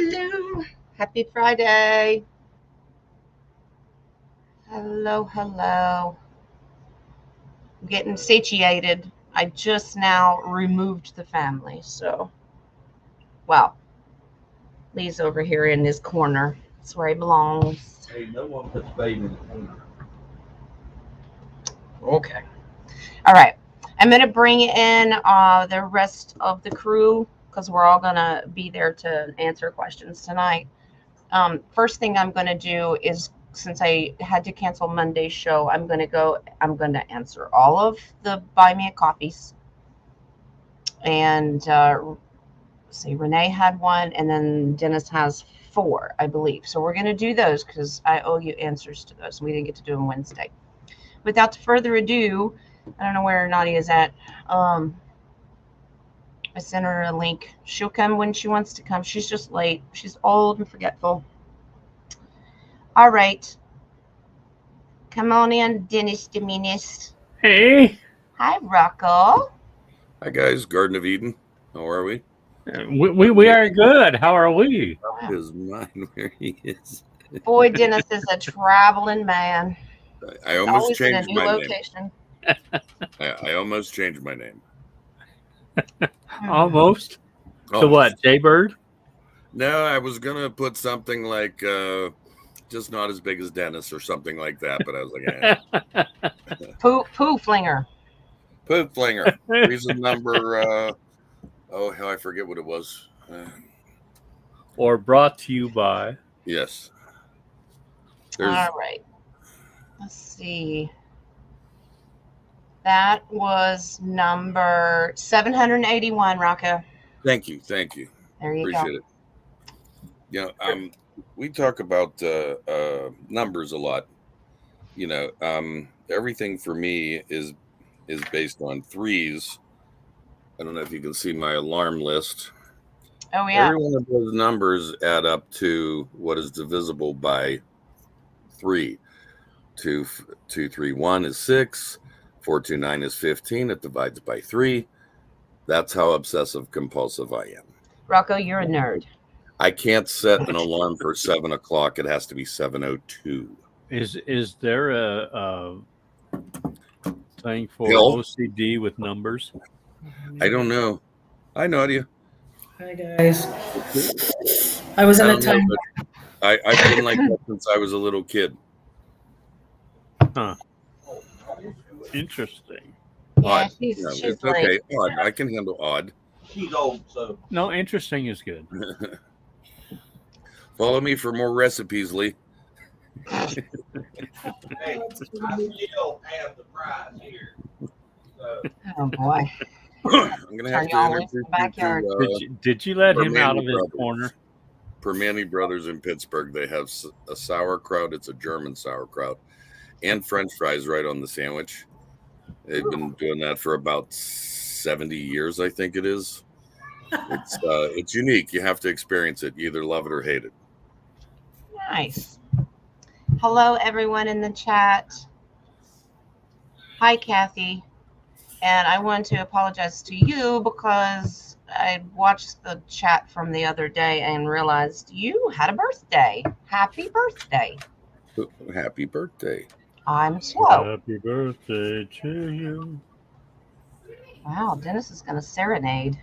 Hello. Happy Friday. Hello. I'm getting satiated. I just now removed the family. So, well, Lee's over here in his corner. That's where he belongs. Hey, no one puts baby in the corner. Okay. All right. I'm going to bring in the rest of the crew because we're all going to be there to answer questions tonight. First thing I'm going to do is, since I had to cancel Monday's show, I'm going to answer all of the Buy Me a Coffees. And see, Renee had one, and then Dennis has 4, I believe. So we're going to do those because I owe you answers to those. We didn't get to do them Wednesday. Without further ado, I don't know where Nadia's at. I sent her a link. She'll come when she wants to come. She's just late. She's old and forgetful. All right. Come on in, Dennis Dominis. Hey. Hi, Rocco. Hi, guys. Garden of Eden. How are we? We are good. How are we? Up his mind where he is. Boy, Dennis is a traveling man. I almost changed in a new my location. name. I almost changed my name. Almost? To what, Jaybird? No, I was going to put something like just not as big as Dennis or something like that, but I was like, Poo Flinger. Poop Flinger. Reason number, hell, I forget what it was. Or brought to you by. Yes. All right. Let's see. That was number 781, Rocco. Thank you. There you Appreciate it. You know, we talk about numbers a lot. You know, everything for me is based on 3s. I don't know if you can see my alarm list. Oh, yeah. Every one of those numbers add up to what is divisible by 3. 231 is 6. 429 is 15. It divides by 3. That's how obsessive compulsive I am. Rocco, you're a nerd. I can't set an alarm for 7 o'clock. It has to be 7:02. Is there a thing for Hill? OCD with numbers? I don't know. Hi, Nadia. Hi, guys. I was in a time. I've been like that since I was a little kid. Huh. Interesting. Yeah, Odd. she's It's like, okay. Odd. I can handle odd. She's old, so. No, interesting is good. Follow me for more recipes, Lee. Hey, I still have the prize here. So. Oh, boy. I'm going to have to introduce you backyard. to Did you let him Permani out of his Brothers. corner? Permani Brothers in Pittsburgh. They have a sauerkraut. It's a German sauerkraut. And French fries right on the sandwich. They've been doing that for about 70 years, I think it is. It's unique. You have to experience it. You either love it or hate it. Nice. Hello, everyone in the chat. Hi, Kathy. And I want to apologize to you because I watched the chat from the other day and realized you had a birthday. Happy birthday. Happy birthday. I'm slow. Happy birthday to you. Wow, Dennis is going to serenade.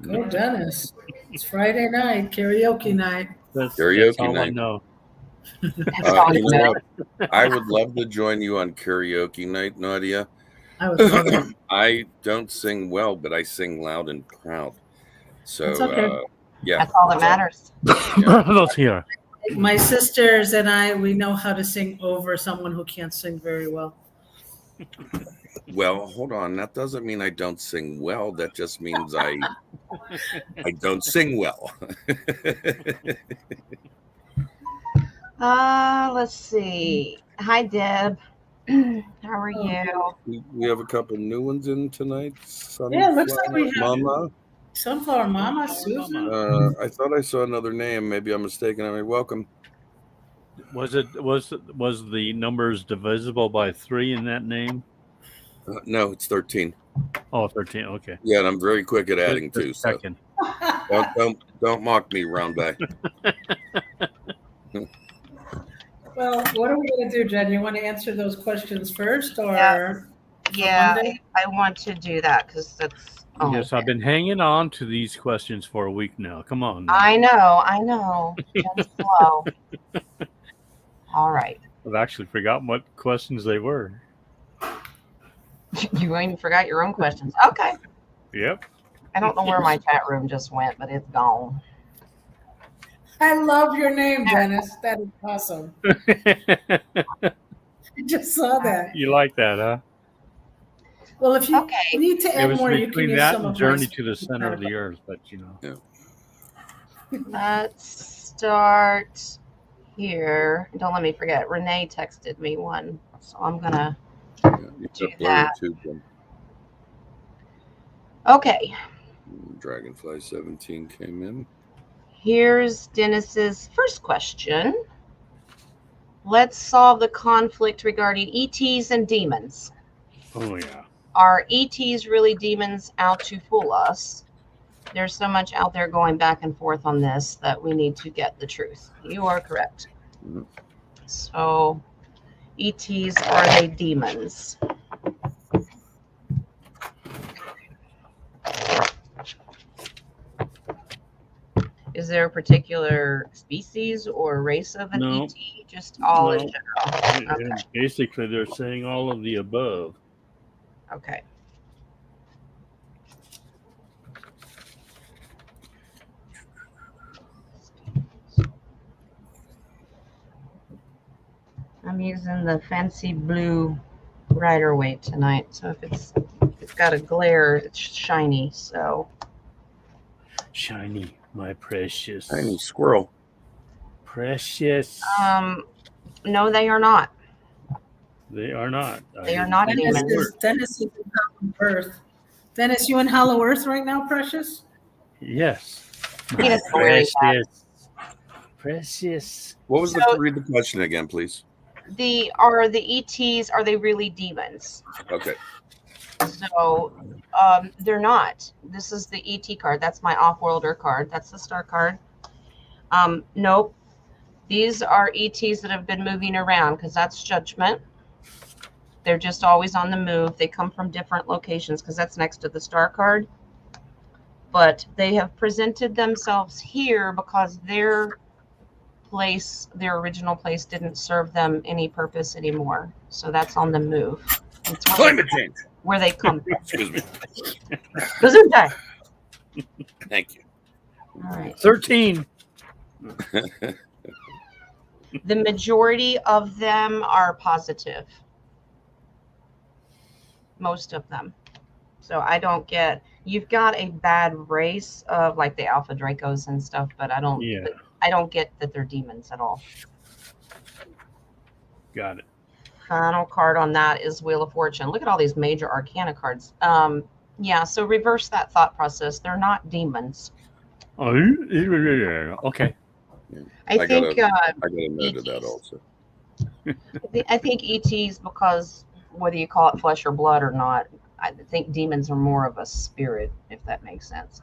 Go, Dennis. It's Friday night, karaoke night. That's Karaoke all I night. know. That's all You you know know. what? I would love to join you on karaoke night, Nadia. I was I don't sing well, but I sing loud and proud. So, That's okay. Yeah. That's all that matters. Bravo's here. My sisters and we know how to sing over someone who can't sing very well. Well, hold on. That doesn't mean I don't sing well. That just means I don't sing well. Let's see. Hi, Deb. How are you? We have a couple new ones in tonight. Yeah, looks like we have Mama. Sunflower Mama, Susan. I thought I saw another name. Maybe I'm mistaken. I mean, welcome. Was the numbers divisible by 3 in that name? No, it's 13. Oh, 13. Okay. Yeah, and I'm very quick at adding too. So Don't mock me, round guy. Well, what are we going to do, Jen? You want to answer those questions first Yeah. or Yeah, Monday? I want to do that because that's. Oh, Yes, I've been hanging on to these questions for a week now. Come on. Now. I know. Jen's slow. All right. I've actually forgotten what questions they were. You even forgot your own questions. Okay. Yep. I don't know where my chat room just went, but it's gone. I love your name, Dennis. That is awesome. I just saw that. You like that, huh? Well, if you Okay. need to It add was more, you can between use that some and of Journey my to the Center of the Earth, but you know. Let's start here. Don't let me forget. Renee texted me one, so I'm gonna You do got blurry that. too, Jim. Okay. Dragonfly 17 came in. Here's Dennis's first question. Let's solve the conflict regarding ETs and demons. Oh yeah. Are ETs really demons out to fool us? There's so much out there going back and forth on this that we need to get the truth. You are correct. Mhm. So, ETs, are they demons? Is there a particular species or race of an No. ET? Just all in No. general. Okay. And basically, they're saying all of the above. Okay. I'm using the fancy blue rider weight tonight, so if it's got a glare, it's shiny. So Shiny, my precious. Tiny squirrel. Precious. no, they are not. They are not. They are not demons. Dennis is in Hollow Earth. Dennis, you in Hollow Earth right now, Precious? Yes. He doesn't wear any Precious. Precious. What was So- read the question again, please? The ETs, are they really demons? Okay. So they're not. This is the ET card. That's my off-worlder card. That's the star card. Nope. These are ETs that have been moving around because that's judgment. They're just always on the move. They come from different locations because that's next to the star card. But they have presented themselves here because their original place didn't serve them any purpose anymore. So that's on the move. It's Climate change. where they come from. Excuse me. Gesundheit. Thank you. All right. 13. The majority of them are positive. Most of them. So I don't get, you've got a bad race of like the Alpha Dracos and stuff, but I don't get that they're demons at all. Got it. Final card on that is Wheel of Fortune. Look at all these major arcana cards. Yeah, so reverse that thought process. They're not demons. Oh, okay. I think I got a note of that ETs. also. I think ETs, because whether you call it flesh or blood or not, I think demons are more of a spirit, if that makes sense.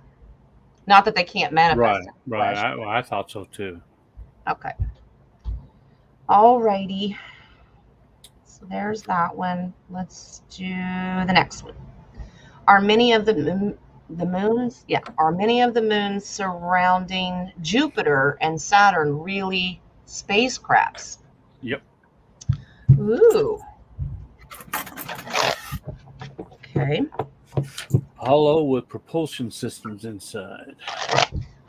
Not that they can't manifest. Right. I thought so too. Okay. All righty. So there's that one. Let's do the next one. Are many of the moons? Yeah. Are many of the moons surrounding Jupiter and Saturn really spacecrafts? Yep. Ooh. Okay. Hollow with propulsion systems inside.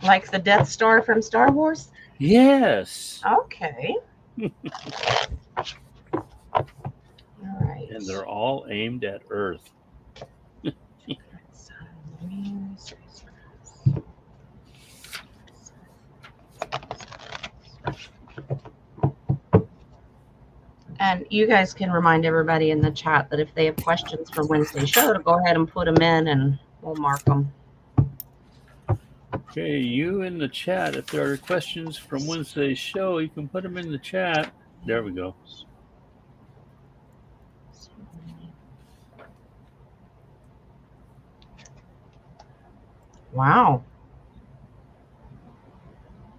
Like the Death Star from Star Wars? Yes. Okay. All right. And they're all aimed at Earth. And you guys can remind everybody in the chat that if they have questions for Wednesday's show, to go ahead and put them in and we'll mark them. Okay, you in the chat, if there are questions from Wednesday's show, you can put them in the chat. There we go. Wow.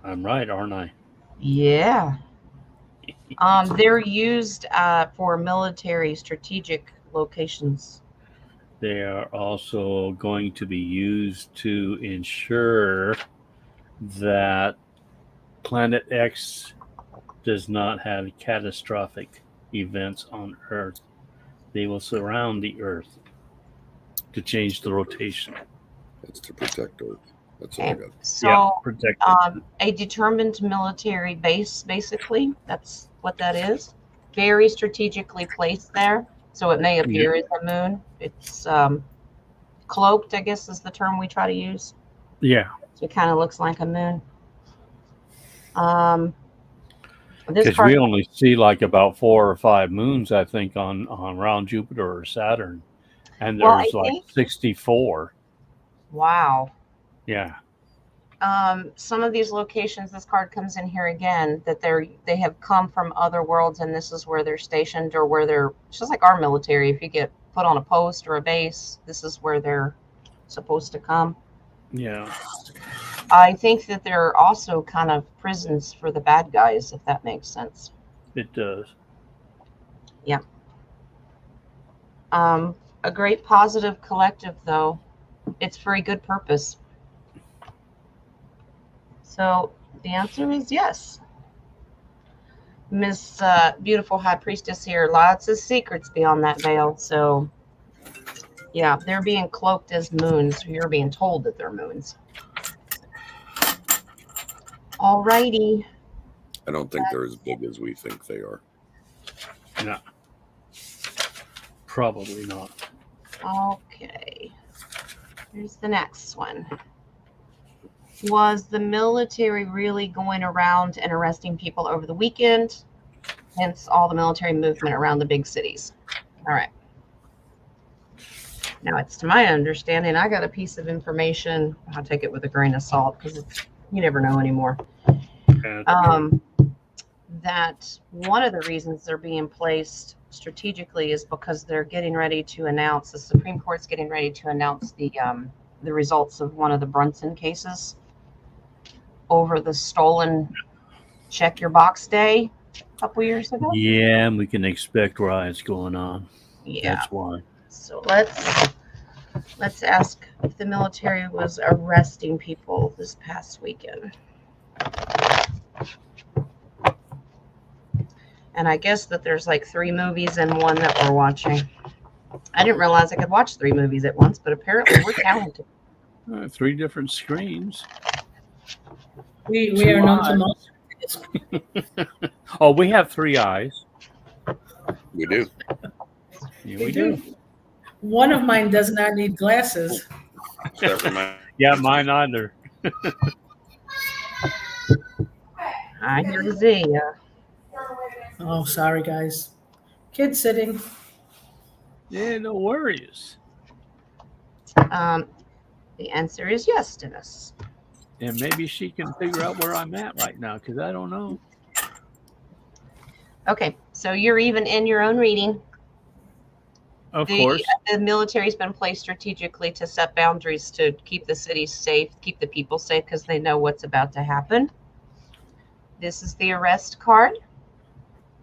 I'm right, aren't I? Yeah. They're used for military strategic locations. They are also going to be used to ensure that Planet X does not have catastrophic events on Earth. They will surround the Earth to change the rotation. It's to protect Earth. That's all I Okay. got. So, Protect it. a determined military base, basically, that's what that is. Very strategically placed there, so it may appear as a moon. It's cloaked, I guess, is the term we try to use. Yeah, So it kind of looks like a moon. This because card, we only see like about 4 or 5 moons, I think, on around Jupiter or Saturn, and well, I there's like think, 64. wow. Yeah, Some of these locations, this card comes in here again, that they have come from other worlds, and this is where they're stationed, or where they're, it's just like our military. If you get put on a post or a base, this is where they're supposed to come. yeah. I think that they're also kind of prisons for the bad guys, if that makes sense. It does. A great positive collective, though. It's for a good purpose. So the answer is yes. Miss Beautiful High Priestess here. Lots of secrets beyond that veil. So, yeah, they're being cloaked as moons. You're being told that they're moons. Alrighty. I don't think they're as big as we think they are. No, probably not. Okay. Here's the next one. Was the military really going around and arresting people over the weekend? Hence all the military movement around the big cities. All right. Now, it's to my understanding, I got a piece of information. I'll take it with a grain of salt because you never know anymore. And That one of the reasons they're being placed strategically is because they're getting ready to announce, the Supreme Court's getting ready to announce the results of one of the Brunson cases over the stolen check your box day a couple years ago. yeah, and we can expect riots going on. Yeah. That's why. So let's ask if the military was arresting people this past weekend. And I guess that there's like 3 movies and one that we're watching. I didn't realize I could watch 3 movies at once, but apparently we're talented. 3 different screens. We are known to multitask. Oh, we have 3 eyes. We do. Yeah, we do. One of mine does not need glasses. That reminds Yeah, mine either. I hear the Z. Oh, sorry, guys. Kids sitting. Yeah, no worries. The answer is yes, Dennis. And maybe she can figure out where I'm at right now because I don't know. Okay, so you're even in your own reading. Of course. The military's been placed strategically to set boundaries to keep the cities safe, keep the people safe, because they know what's about to happen. This is the arrest card.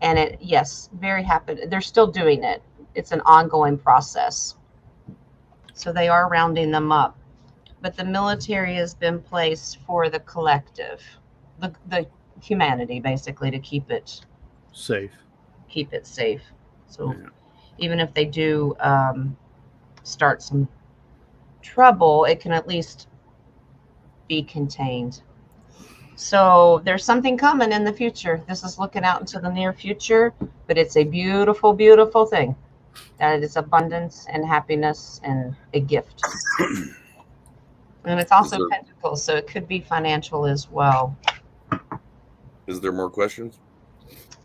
And it, yes, very happy. They're still doing it. It's an ongoing process. So they are rounding them up. But the military has been placed for the collective, the humanity, basically, to keep it Safe. safe. So Yeah. even if they do start some trouble, it can at least be contained. So there's something coming in the future. This is looking out into the near future, but it's a beautiful, beautiful thing. That is abundance and happiness and a gift. And it's also pentacles, so it could be financial as well. Is there more questions?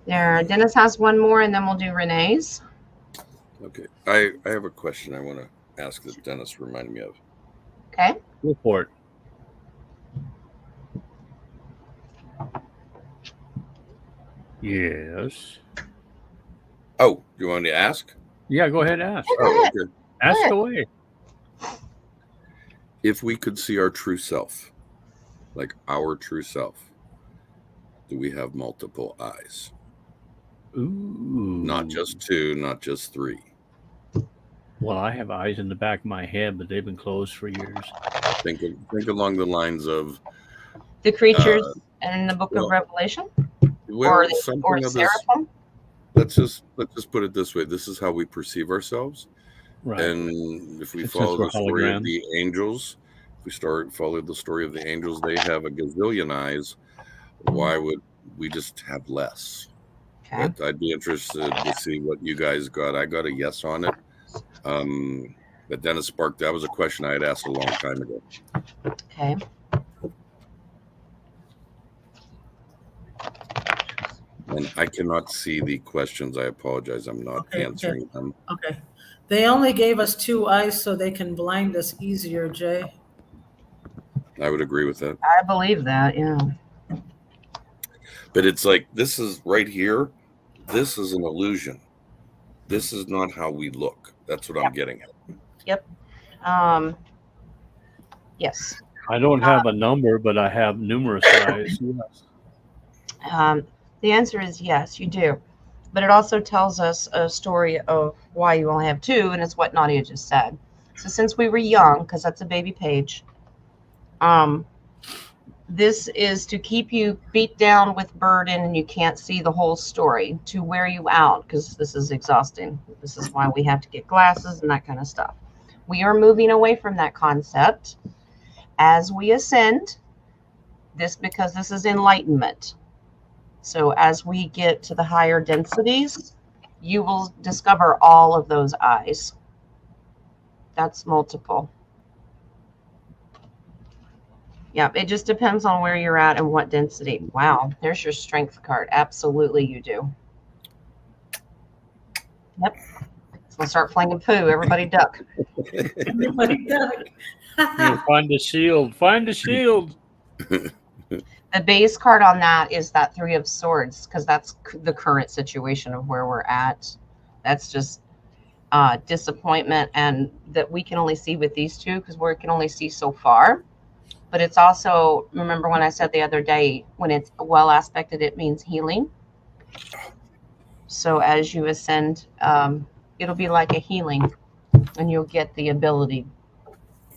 There, Dennis has one more, and then we'll do Renee's. Okay. I have a question I want to ask that Dennis reminded me of. Okay. Go for it. Yes. Oh, you want me to ask? Yeah, go ahead and ask. Oh, okay. Ask ahead. away. If we could see our true self, like our true self, do we have multiple eyes? Ooh. Not just 2, not just 3. Well, I have eyes in the back of my head, but they've been closed for years. Think along the lines of The creatures in the book well, of Revelation? well, or something of this. seraphim? Let's just put it this way. This is how we perceive ourselves. Right. And if we Since follow we're the story of holograms. the angels, if we follow the story of the angels, they have a gazillion eyes. Why would we just have less? Okay. But I'd be interested to see what you guys got. I got a yes on it. But Dennis Spark, that was a question I had asked a long time ago. Okay. And I cannot see the questions. I apologize. I'm not answering them. Okay. They only gave us 2 eyes so they can blind us easier, Jay. I would agree with that. I believe that, yeah. But it's like, this is right here. This is an illusion. This is not how we look. That's what I'm getting at. Yep. Yes. I don't have a number, but I have numerous eyes. Yes. The answer is yes, you do. But it also tells us a story of why you only have 2, and it's what Nadia just said. So since we were young, because that's a baby page, this is to keep you beat down with burden and you can't see the whole story, to wear you out, because this is exhausting. This is why we have to get glasses and that kind of stuff. We are moving away from that concept as we ascend, because this is enlightenment. So as we get to the higher densities, you will discover all of those eyes. That's multiple. Yeah, it just depends on where you're at and what density. Wow, there's your strength card. Absolutely, you do. Yep. So we'll start flinging poo. Everybody duck. Everybody duck. Find the shield. Find the shield. The base card on that is that 3 of Swords, because that's the current situation of where we're at. That's just disappointment, and that we can only see with these 2 because we can only see so far. But it's also, remember when I said the other day, when it's well aspected, it means healing. So as you ascend, it'll be like a healing, and you'll get the ability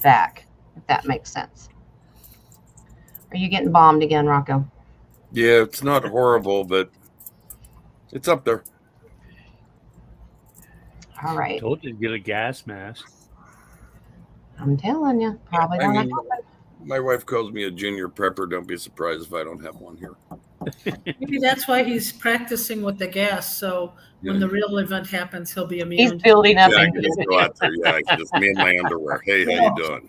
back, if that makes sense. Are you getting bombed again, Rocco? Yeah, it's not horrible, but it's up there. All right. Told you to get a gas mask. I'm telling you, probably I not. mean, my wife calls me a junior prepper. Don't be surprised if I don't have one here. Maybe that's why he's practicing with the gas. So when the real event happens, he'll be immune. He's building up. Yeah, I can just go out there. Yeah, I can just me in my underwear. Hey, how you doing?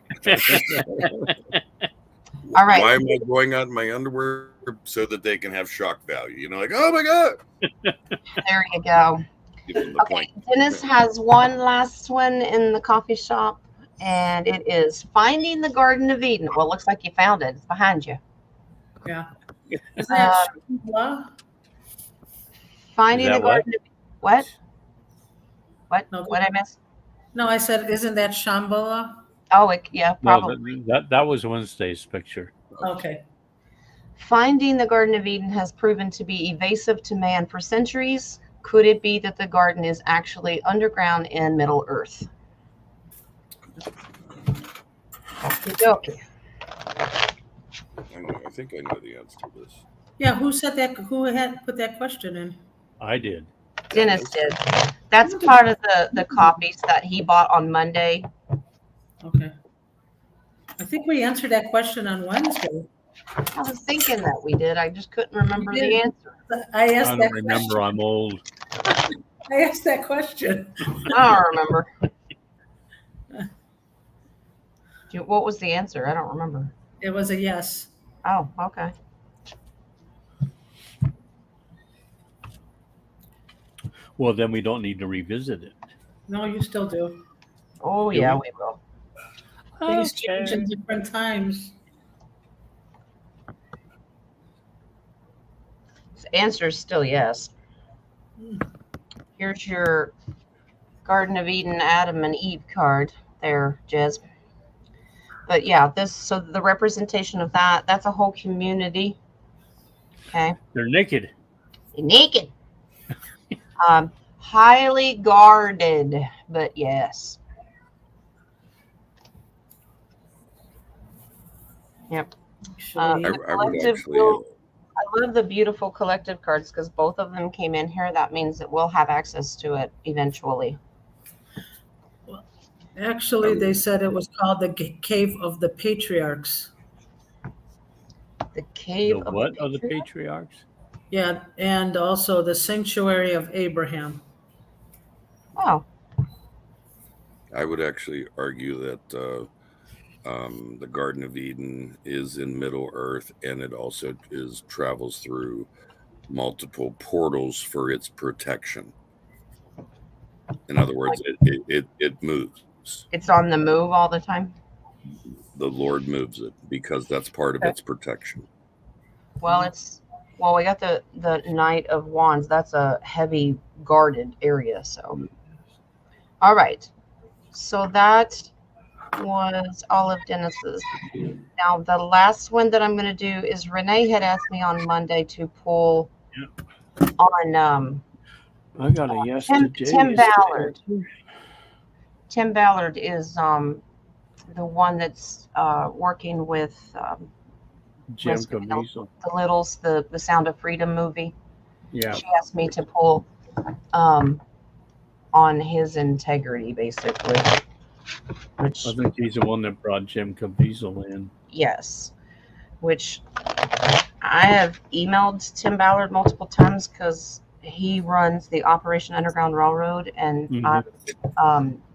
All right. Why am I going out in my underwear? So that they can have shock value. You know, like, oh my God. There you go. Give them the Okay, point. Dennis has one last one in the coffee shop, and it is Finding the Garden of Eden. Well, it looks like you found it. It's behind you. Yeah. Is that Shambhala? Finding Is the that what? Garden of What? What? No, What I missed? No, I said, isn't that Shambhala? Oh, yeah, No, probably. that was Wednesday's picture. Okay. Finding the Garden of Eden has proven to be evasive to man for centuries. Could it be that the garden is actually underground in Middle Earth? Okey-dokey. I think I know the answer to this. Yeah, who said that? Who had put that question in? I did. Dennis did. That's part of the copies that he bought on Monday. Okay. I think we answered that question on Wednesday. I was thinking that we did. I just couldn't remember You the did. answer. I I asked don't that remember. I'm old. question. I asked that question. I don't remember. What was the answer? I don't remember. It was a yes. Oh, okay. Well, then we don't need to revisit it. No, you still do. Oh, Do yeah, we? we will. Things change in different times. The answer is still yes. Here's your Garden of Eden, Adam and Eve card there, Jez. But yeah, so the representation of that's a whole community. Okay. They're naked. Naked. Highly guarded, but yes. Yep. Actually, I The would collective actually. I love the beautiful collective cards because both of them came in here. That means that we'll have access to it eventually. they said it was called the Cave of the Patriarchs. The Cave The of what the of the Patriarch? patriarchs? Yeah, and also the Sanctuary of Abraham. Oh, I would actually argue that the Garden of Eden is in Middle Earth, and it also travels through multiple portals for its protection. In other words, it moves. it's on the move all the time. The Lord moves it because that's part of Okay. its protection. Well, we got the Knight of Wands. That's a heavy guarded area. So, all right. So that was all of Dennis's. Now, the last one that I'm going to do is Renee had asked me on Monday to pull on I got a yes Tim today. Ballard. Tim Ballard is the one that's working with Jim West Virginia, Caviezel. the Littles, the Sound of Freedom movie. Yeah. She asked me to pull on his integrity, basically. Which I think he's the one that brought Jim Caviezel in. yes, which I have emailed Tim Ballard multiple times because he runs the Operation Underground Railroad, and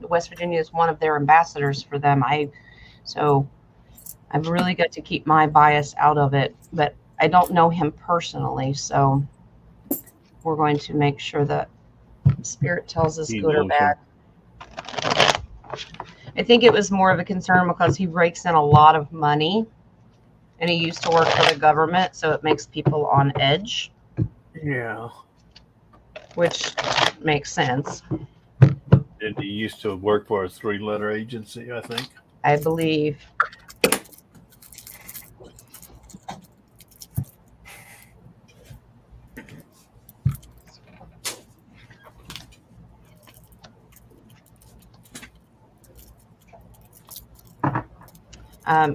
West Virginia is one of their ambassadors for them. So I've really got to keep my bias out of it, but I don't know him personally, so we're going to make sure that Spirit tells us He good or knows bad. I think it was more of a concern because he rakes in a lot of money, and he used to work for the government, so it makes people on edge, Yeah. which makes sense. And he used to work for a 3-letter agency, I think. I believe.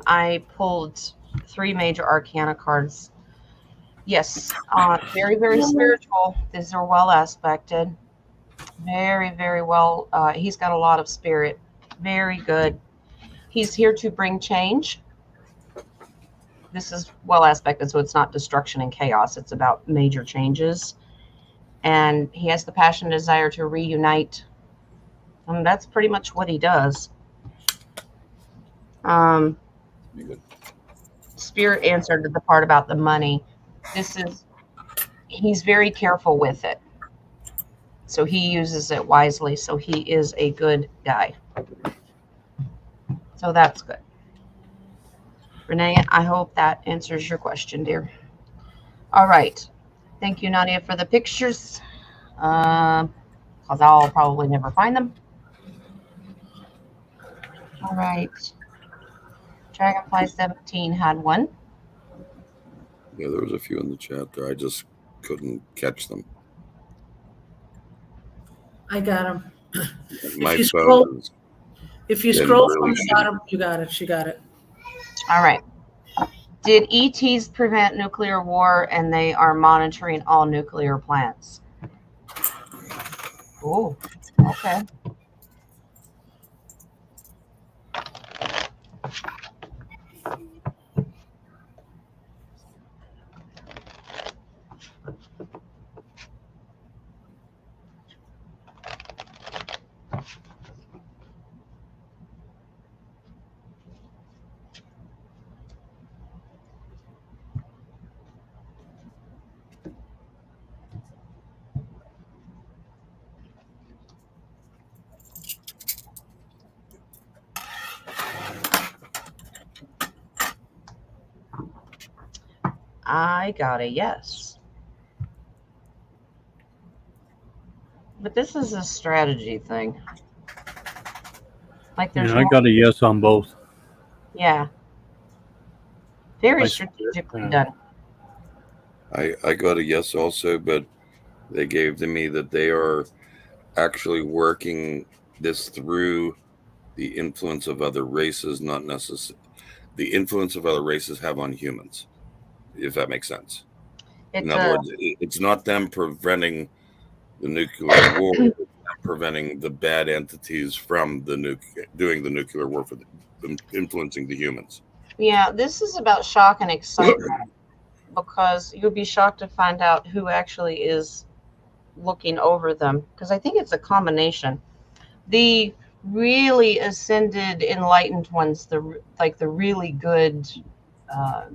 I pulled 3 major arcana cards. Yes, very, very spiritual. These are well aspected. Very, very well. He's got a lot of spirit. Very good. He's here to bring change. This is well aspected, so it's not destruction and chaos. It's about major changes. And he has the passion and desire to reunite. And that's pretty much what he does. Spirit answered the part about the money. He's very careful with it. So he uses it wisely. So he is a good guy. So that's good. Renee, I hope that answers your question, dear. All right. Thank you, Nadia, for the pictures. Because I'll probably never find them. All right. Dragonfly 17 had one. Yeah, there was a few in the chat there. I just couldn't catch them. I got him. My phone is If you been scroll really from the bottom, you got it. She got it. All right. Did ETs prevent nuclear war and they are monitoring all nuclear plants? Oh, okay. I got a yes. But this is a strategy thing. Like there's I got a yes on both. Yeah. Very I- strategically done. I got a yes also, but they gave to me that they are actually working this through the influence of other races, not necessarily the influence of other races have on humans, if that makes sense. In It's other a words, it's not them preventing the nuclear war, it's them preventing the bad entities from doing the nuclear war for influencing the humans. yeah. This is about shock and excitement because you'll be shocked to find out who actually is looking over them. Because I think it's a combination. The really ascended, enlightened ones, the really good. I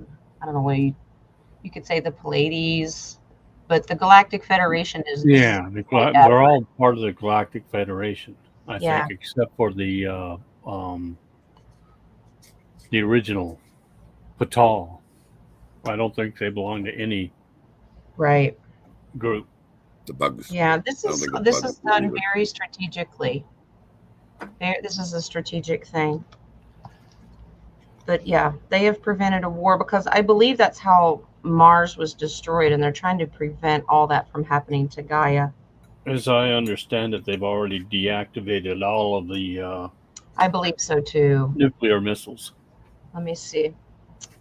don't know what you could say the Pleiades, but the Galactic Federation is Yeah, quite they're adequate. all part of the Galactic Federation, I Yeah. think, except for the original Patal. I don't think they belong to any Right. group. The bugs. Yeah. I don't think the This bugs is done believe it. very strategically. This is a strategic thing. But yeah, they have prevented a war because I believe that's how Mars was destroyed, and they're trying to prevent all that from happening to Gaia. As I understand it, they've already deactivated all of the I believe so too. nuclear missiles. Let me see.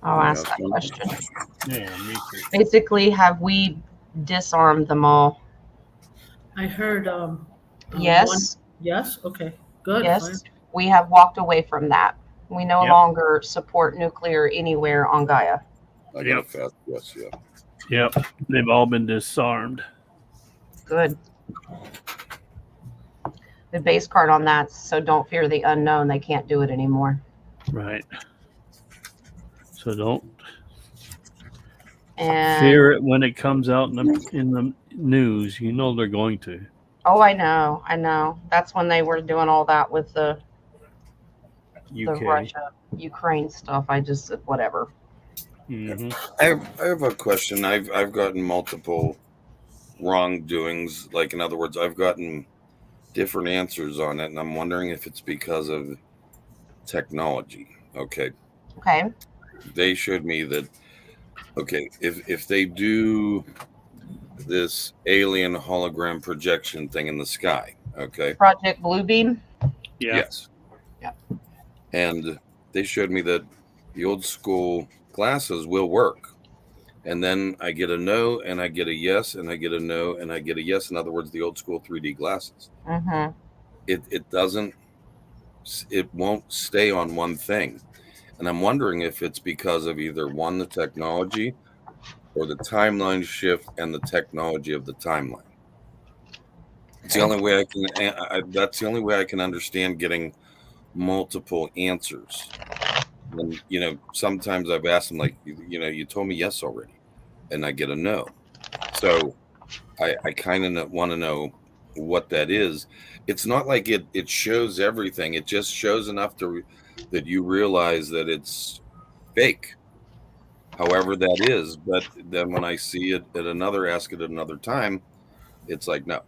I'll ask that question. Yeah, me too. Basically, have we disarmed them all? I heard Yes. Yes. Okay. Good. Yes. Fine. We have walked away from that. We no Yep. longer support nuclear anywhere on Gaia. I got Yep. a fast yes, yeah. Yep, they've all been disarmed. Good. The base card on that, so don't fear the unknown. They can't do it anymore. Right. So don't And fear it when it comes out in the news. You know they're going to. oh, I know. That's when they were doing all that with the UK. Russia, Ukraine stuff. I just whatever. Hmm. I have a question. I've gotten multiple wrongdoings. Like, in other words, I've gotten different answers on it, and I'm wondering if it's because of technology. Okay. Okay. They showed me that, okay, if they do this alien hologram projection thing in the sky, okay? Project Bluebeam. Yeah. Yes. Yeah. And they showed me that the old school glasses will work. And then I get a no, and I get a yes, and I get a no, and I get a yes. In other words, the old school 3D glasses. Mm-hmm. It won't stay on one thing. And I'm wondering if it's because of either one, the technology, or the timeline shift and the technology of the timeline. It's the only way that's the only way I can understand getting multiple answers. And, sometimes I've asked them, like, you told me yes already, and I get a no. So I kind of want to know what that is. It's not like it shows everything. It just shows enough that you realize that it's fake, however that is. But then when I see it ask it at another time, it's like, no.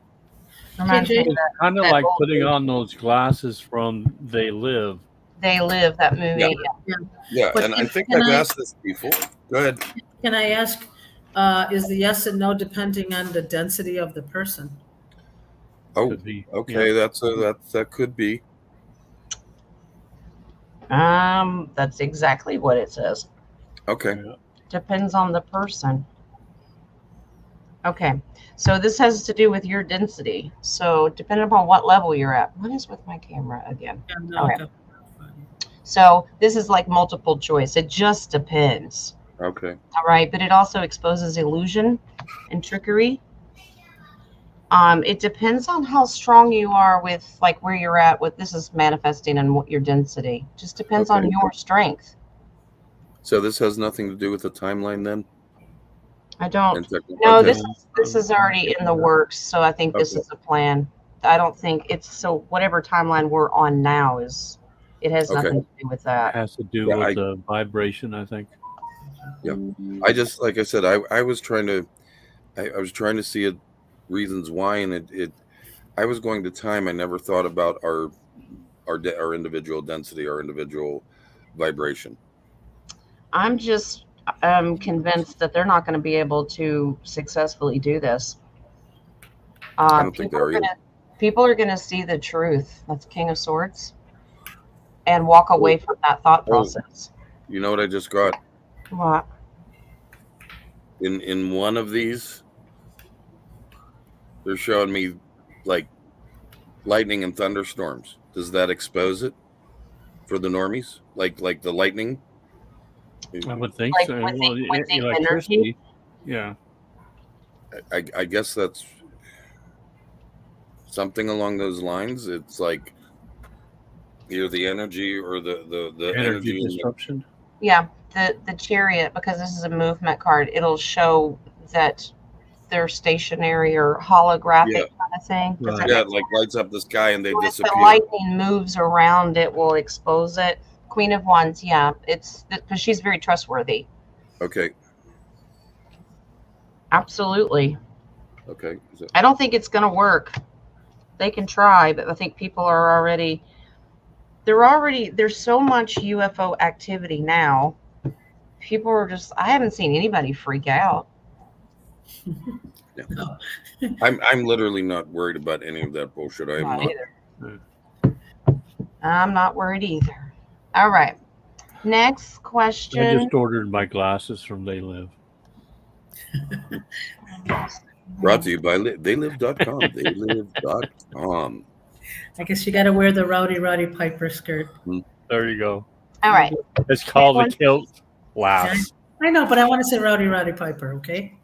Reminds me of It's kind of that like old putting movie. on those glasses from They Live. They Live, that movie. Yeah, But and I think can I've I- asked this before. Go ahead. Can I ask, is the yes and no depending on the density of the person? Oh, Could be. okay, Yeah. that could be. That's exactly what it says. Okay. Yeah. Depends on the person. Okay, so this has to do with your density. So depending upon what level you're at. What is with my camera again? Yeah, no, Okay. okay. So this is like multiple choice. It just depends. Okay. All right, but it also exposes illusion and trickery. It depends on how strong you are with like where you're at with this is manifesting and what your density. Just depends on Okay. your strength. So this has nothing to do with the timeline then? I don't. And No, okay. this is already in the works, so I think this Okay. is a plan. I don't think it's so whatever timeline we're on now it has Okay. nothing to do with It that. has to do Yeah, with the vibration, I think. I just, like I said, I was trying to see reasons why, and I was going to time. I never thought about our individual density, our individual vibration. I'm just I'm convinced that they're not going to be able to successfully do this. I don't think they are either. People are going to see the truth. That's King of Swords, and walk away from that thought process. You know what I just got? What? In one of these, they're showing me like lightning and thunderstorms. Does that expose it for the normies? Like the lightning? I would think Like so. with the Electricity. energy? Yeah. I guess that's something along those lines. It's like either the energy or the Energy energy disruption. Yeah, the chariot, because this is a movement card, it'll show that they're stationary or holographic Yeah. kind of thing. Does that Right. Yeah, make like lights up the sky and they sense? If the disappear. lightning moves around, it will expose it. Queen of Wands, yeah, it's because she's very trustworthy. Okay. Absolutely. Okay. I don't think it's going to work. They can try, but I think people are already, there's so much UFO activity now. People are just, I haven't seen anybody freak out. I'm literally not worried about any of that bullshit. I am Not not. either. I'm not worried either. All right. Next I question. just ordered my glasses from They Live. Brought to you by theylive.com. Theylive.com. I guess you got to wear the Rowdy Piper skirt. There you go. All right. It's called a kilt. Wow. I know, but I want to say Rowdy Piper, okay?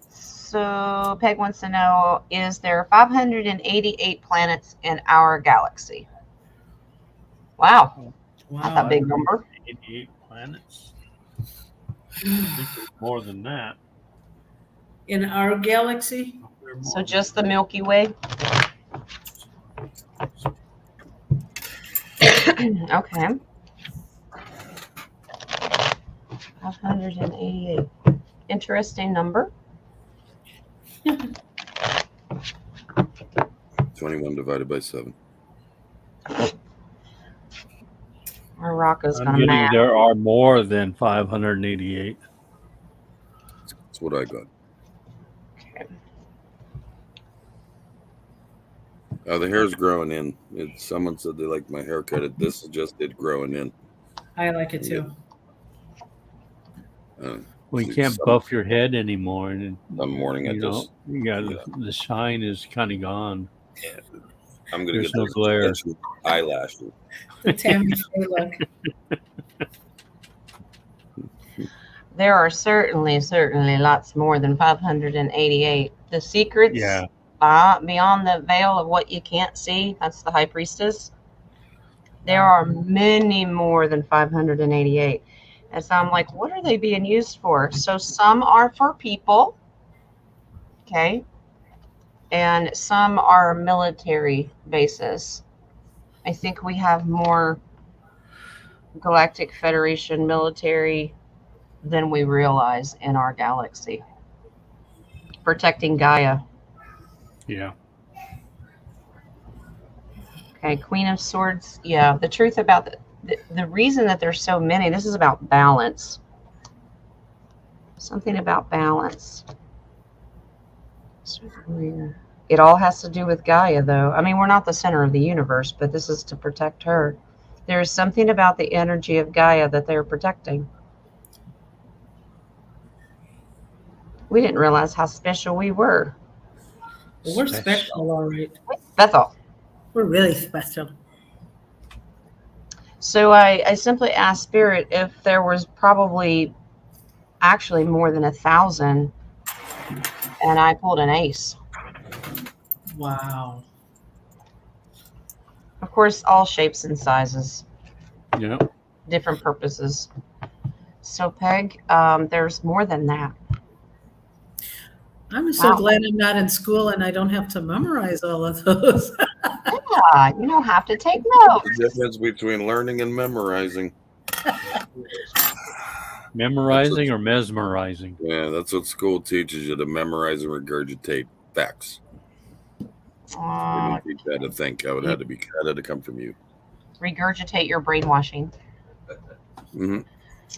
So Peg wants to know, is there 588 planets in our galaxy? Wow. That's a big number. 88 planets. I think there's more than that. In our galaxy? So just the Milky Way? Okay. 588. Interesting number. 21 divided by 7. Our Rocco's I'm gonna getting math. there are more than 588. That's what I got. Okay. Oh, the hair's growing in. Someone said they liked my haircut. This is just it growing in. I like it too. Well, you can't buff your head anymore, and Some morning I just you got the shine is kind of gone. I'm gonna There's get no those glare. extension eyelashes. Tammy Faye look. There are certainly lots more than 588. The secrets Yeah. beyond the veil of what you can't see, that's the High Priestess. There are many more than 588. And so I'm like, what are they being used for? So some are for people, okay, and some are military bases. I think we have more Galactic Federation military than we realize in our galaxy. Protecting Gaia. Yeah. Okay, Queen of Swords. Yeah, the truth about the reason that there's so many, this is about balance. Something about balance. It all has to do with Gaia, though. I mean, we're not the center of the universe, but this is to protect her. There is something about the energy of Gaia that they're protecting. We didn't realize how special we were. Well, we're special, all right. That's all. We're really special. So I simply asked Spirit if there was probably actually more than 1,000, and I pulled an ace. Wow. Of course, all shapes and sizes, Yeah. different purposes. So Peg, there's more than that. I'm so Wow. glad I'm not in school and I don't have to memorize all of those. Yeah, you don't have to take notes. The difference between learning and memorizing. Memorizing or mesmerizing? Yeah, that's what school teaches you, to memorize and regurgitate facts. They Uh, didn't teach you how to think. That had to come from you. regurgitate your brainwashing. Mm-hmm.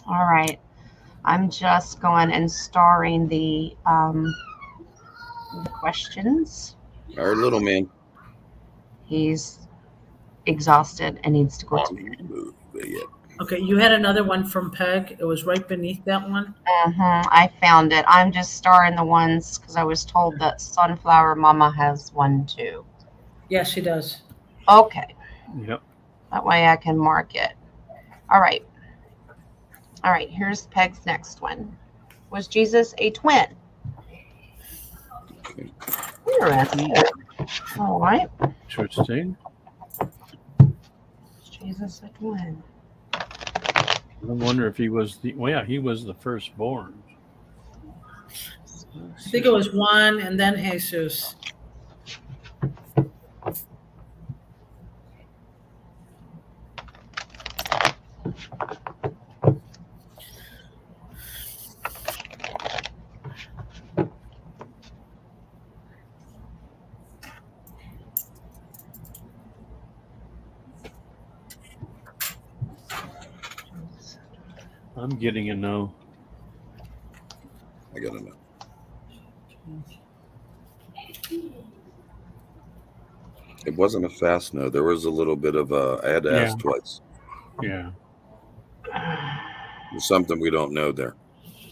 All right. I'm just going and starring the questions. Our little man. He's exhausted and needs to go to bed. Move it. Okay, you had another one from Peg. It was right beneath that one. I found it. I'm just starring the ones because I was told that Sunflower Mama has one too. Yes, she does. Okay. Yep. That way I can mark it. All right. All right. Here's Peg's next one. Was Jesus a twin? Interesting. All right. Interesting. Was Jesus a twin? I wonder if he was he was the firstborn. I think it was Juan and then Jesus. I'm getting a no. I gotta know. It wasn't a fast no. There was a little bit of I had to ask twice. Yeah. There's something we don't know there.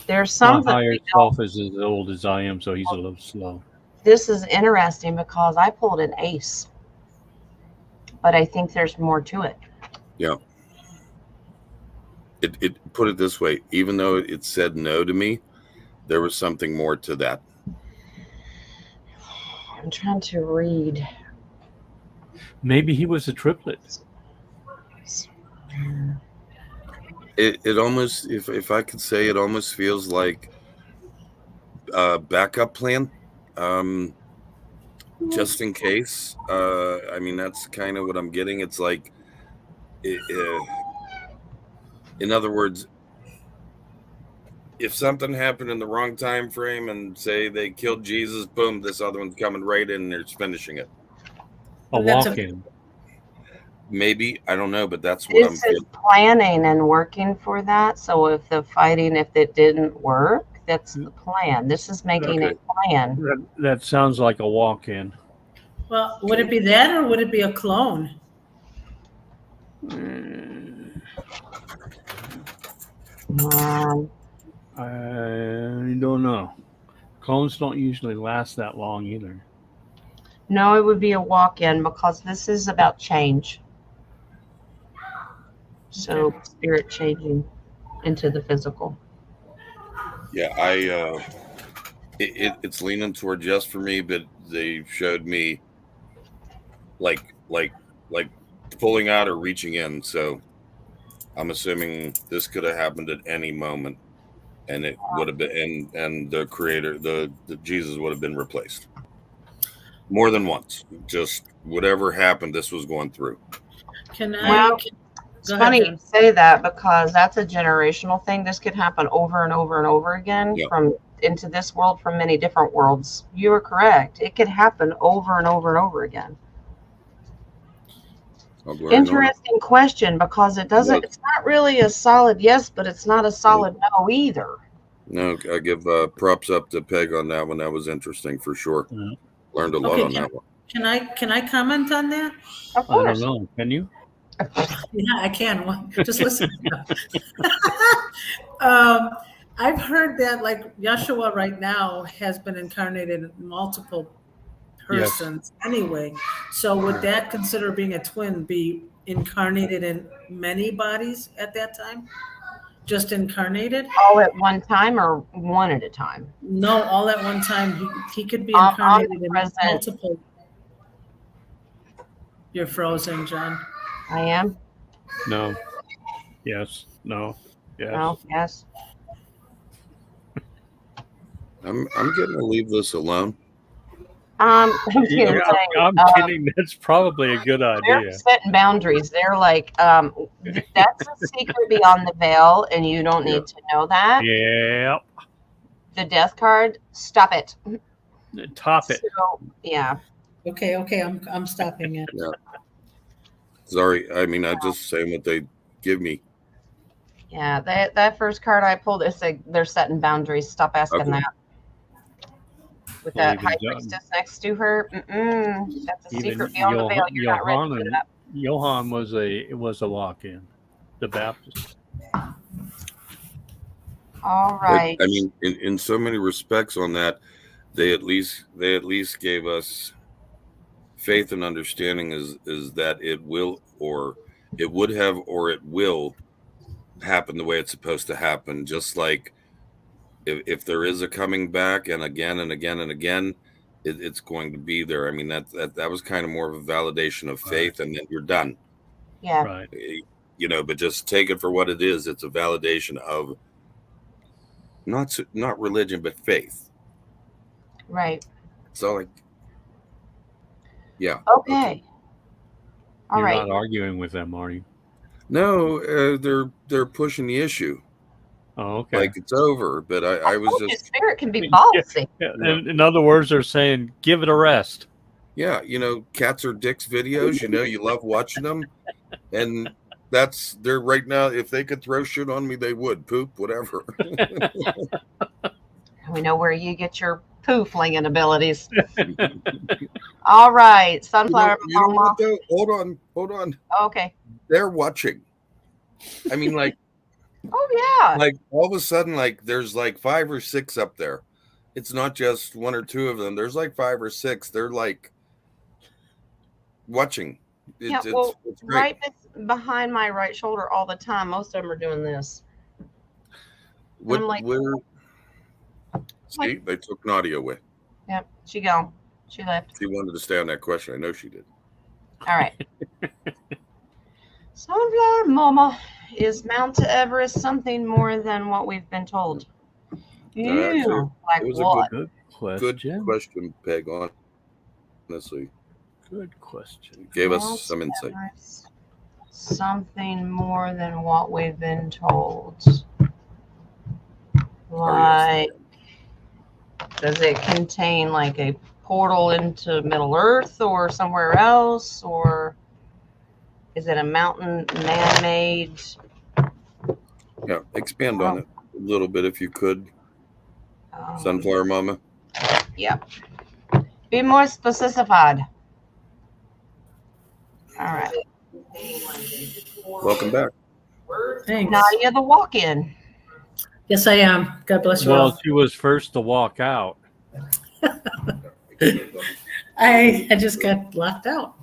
There's some My that higher we self is as old as I am, so he's a little slow. This is interesting because I pulled an ace, but I think there's more to it. Yeah. It put it this way, even though it said no to me, there was something more to that. I'm trying to read. Maybe he was a triplet. It almost, if I could say, it almost feels like a backup plan, just in case. I mean, that's kind of what I'm getting. It's like, in other words, if something happened in the wrong time frame and say they killed Jesus, boom, this other one's coming right in and they're finishing it. A walk-in. Maybe, I don't know, but that's what I'm This is feeling. planning and working for that. So if if it didn't work, that's the plan. This is making a plan. That sounds like a walk-in. Well, would it be that or would it be a clone? I don't know. Clones don't usually last that long either. No, it would be a walk-in because this is about change. So spirit changing into the physical. Yeah, it's leaning toward yes for me, but they showed me like pulling out or reaching in. So I'm assuming this could have happened at any moment, and it would have been, and the creator, the Jesus would have been replaced more than once. Just whatever happened, this was going through. It's funny you say that because that's a generational thing. This could happen over and over and over again from into this world from many different worlds. You are correct. It could happen over and over and over again. Interesting question because it doesn't. It's not really a solid yes, but it's not a solid no either. No, I give props up to Peg on that one. That was interesting for sure. Learned a lot on that one. Can I comment on that? Of course. I don't know. Can you? Yeah, I can. Well, just listen. I've heard that like Yeshua right now has been incarnated in multiple persons anyway. So would that consider being a twin be incarnated in many bodies at that time? Just incarnated? All at one time or one at a time? No, all at one time. He could be incarnated in multiple. You're frozen, John. I am. No. Yes. No. Yes. No. Yes. I'm going to leave this alone. I'm kidding. That's probably a good idea. They're setting boundaries. They're like, that's a secret beyond the veil, and you don't need to know that. Yeah. The death card, stop it. Top it. So, yeah. Okay. I'm stopping it. Yeah. Sorry. I mean, I'm just saying what they give me. Yeah, that first card I pulled is like they're setting boundaries. Stop asking Okay. that. With Well, that even high John- priestess next to her, that's a Even secret beyond the veil. You're not ready for Johan that. Johan was a lock-in, the Baptist. All right. I mean, in so many respects on that, they at least gave us faith and understanding is that it will, or it would have, or it will happen the way it's supposed to happen. Just like if there is a coming back and again and again and again, it's going to be there. I mean, that was kind of more of a validation of faith, and then you're done. Yeah. Right. You know, but just take it for what it is. It's a validation of not religion, but faith. Right. So like, yeah. Okay. All You're right. not arguing with them, are you? No, they're pushing the issue Oh, okay. like it's over. But I was told you, just, spirit can be ballsy. In other words, they're saying, give it a rest. yeah, you know, cats are dicks videos. You know, you love watching them, and they're right now. If they could throw shit on me, they would poop, whatever. We know where you get your poo flinging abilities. All right, sunflower You know mama. what though? Hold on. Okay. They're watching. I mean, like. Oh yeah. Like all of a sudden, like there's like 5 or 6 up there. It's not just 1 or 2 of them. There's like 5 or 6. They're like watching. Yeah. Well, right behind my right shoulder all the time. Most of them are doing this. What, I'm like, see, they took Nadia away. Yep. She gone. She left. She wanted to stay on that question. I know she did. All right. Sunflower mama, is Mount Everest something more than what we've been told? Actually, Like it was what? Good Good question. question, Peg. Honestly, Good question. gave Mount us some insight. Everest, something more than what we've been told. Like, does it contain like a portal into Middle Earth or somewhere else, or is it a mountain man-made? Yeah, expand on it a little bit if you could, Sunflower Mama. Yep. Be more specified. All right. Welcome back. Thanks. Nadia, the walk-in. Yes, I am. God bless you Well, all. she was first to walk out. I just got locked out.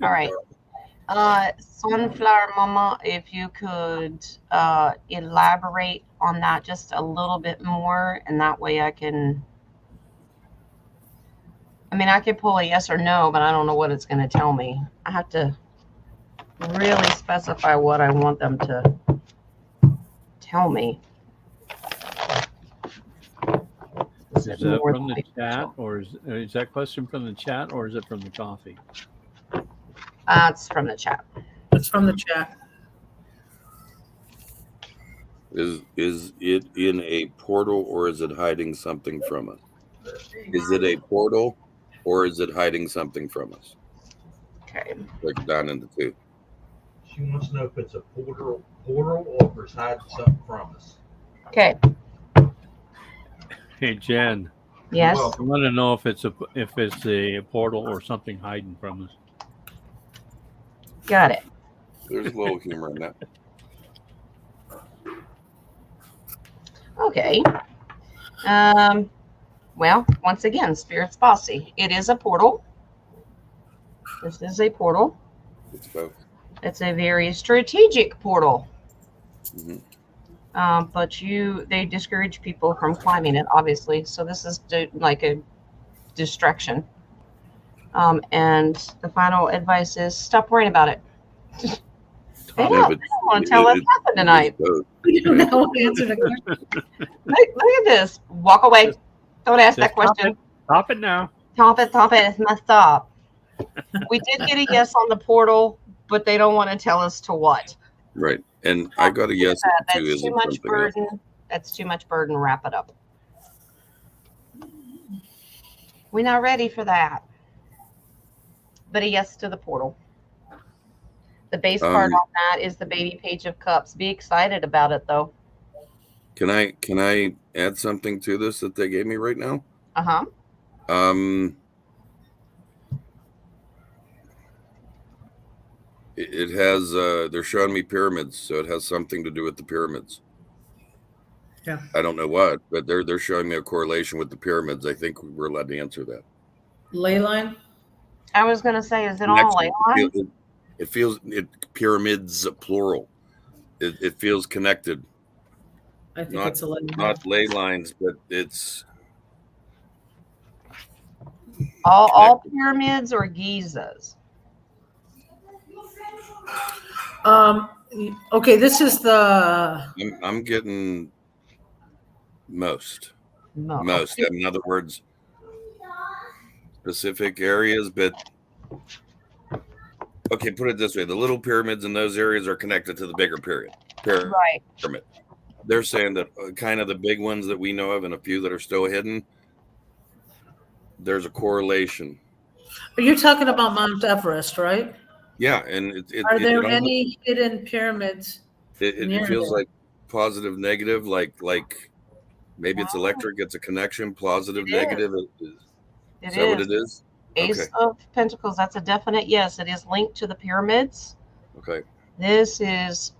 All right. Sunflower Mama, if you could elaborate on that just a little bit more, and that way I can pull a yes or no, but I don't know what it's going to tell me. I have to really specify what I want them to tell me. Is that from the chat, or is that question from the chat, or is it from the coffee? It's from the chat. It's from the chat. Is it in a portal or is it hiding something from us? Is it a portal or is it hiding something from us? Okay. Break it down into 2. She wants to know if it's a portal or if it's hiding something from us. Okay. Hey, Jen. Yes. I want to know if it's a portal or something hiding from us. Got it. There's a little humor in that. Okay. Well, once again, Spirit's bossy. It is a portal. This is a portal. It's both. It's a very strategic portal. Mm-hmm. But they discourage people from climbing it, obviously. So this is like a distraction. And the final advice is stop worrying about it. They don't want to tell us nothing tonight. You don't know how to answer the question. Look at this. Walk away. Don't ask that question. Stop it now. Stop it. It's messed up. We did get a yes on the portal, but they don't want to tell us to what. Right. And I got a yes too. That's too much burden. That's too much burden. Wrap it up. We're not ready for that. But a yes to the portal. The base card Um, on that is the baby page of cups. Be excited about it though. Can I add something to this that they gave me right now? Uh-huh. It has they're showing me pyramids, so it has something to do with the pyramids. Yeah. I don't know what, but they're showing me a correlation with the pyramids. I think we're allowed to answer that. Ley line? I was gonna say, is it all Connection. ley line? It feels pyramids plural. It feels connected. I think Not it's a ley line. not ley lines, but it's All pyramids or Gizas? Okay, this is the, I'm getting most. No. Most. In other words, specific areas, but okay, put it this way: the little pyramids in those areas are connected to the bigger pyramid. Right. They're saying that kind of the big ones that we know of and a few that are still hidden, there's a correlation. you're talking about Mount Everest, right? Yeah, and Are there almost, any hidden pyramids? it near feels there? like positive, negative, like maybe it's electric. It's a connection, positive, It negative. It Is that what it is? Ace Okay. of Pentacles. That's a definite yes. It is linked to the pyramids. Okay. This is,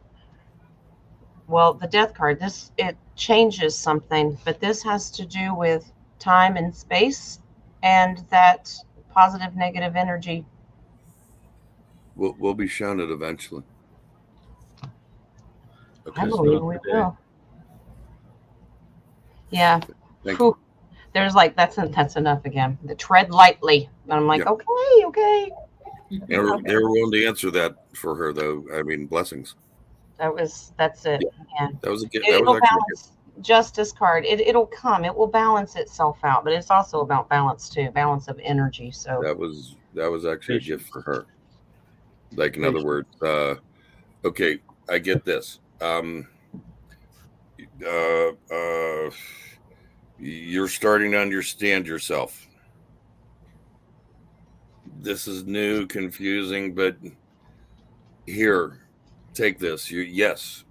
well, the death card. It changes something, but this has to do with time and space and that positive, negative energy. We'll be shown it eventually. Okay. I believe we today. will. Yeah. Thank Whew. There's like that's enough again. The tread lightly. And I'm like, Yeah. okay. They were willing to answer that for her, though. I mean, blessings. That's it. Yeah. That was a gift. It'll That was actually balance. Justice card. It'll come. It will balance itself out, but it's also about balance too, balance of energy. So that was actually a gift for her. Like in other Patience. words, okay, I get this. You're starting to understand yourself. This is new, confusing, but here, take this. Yes,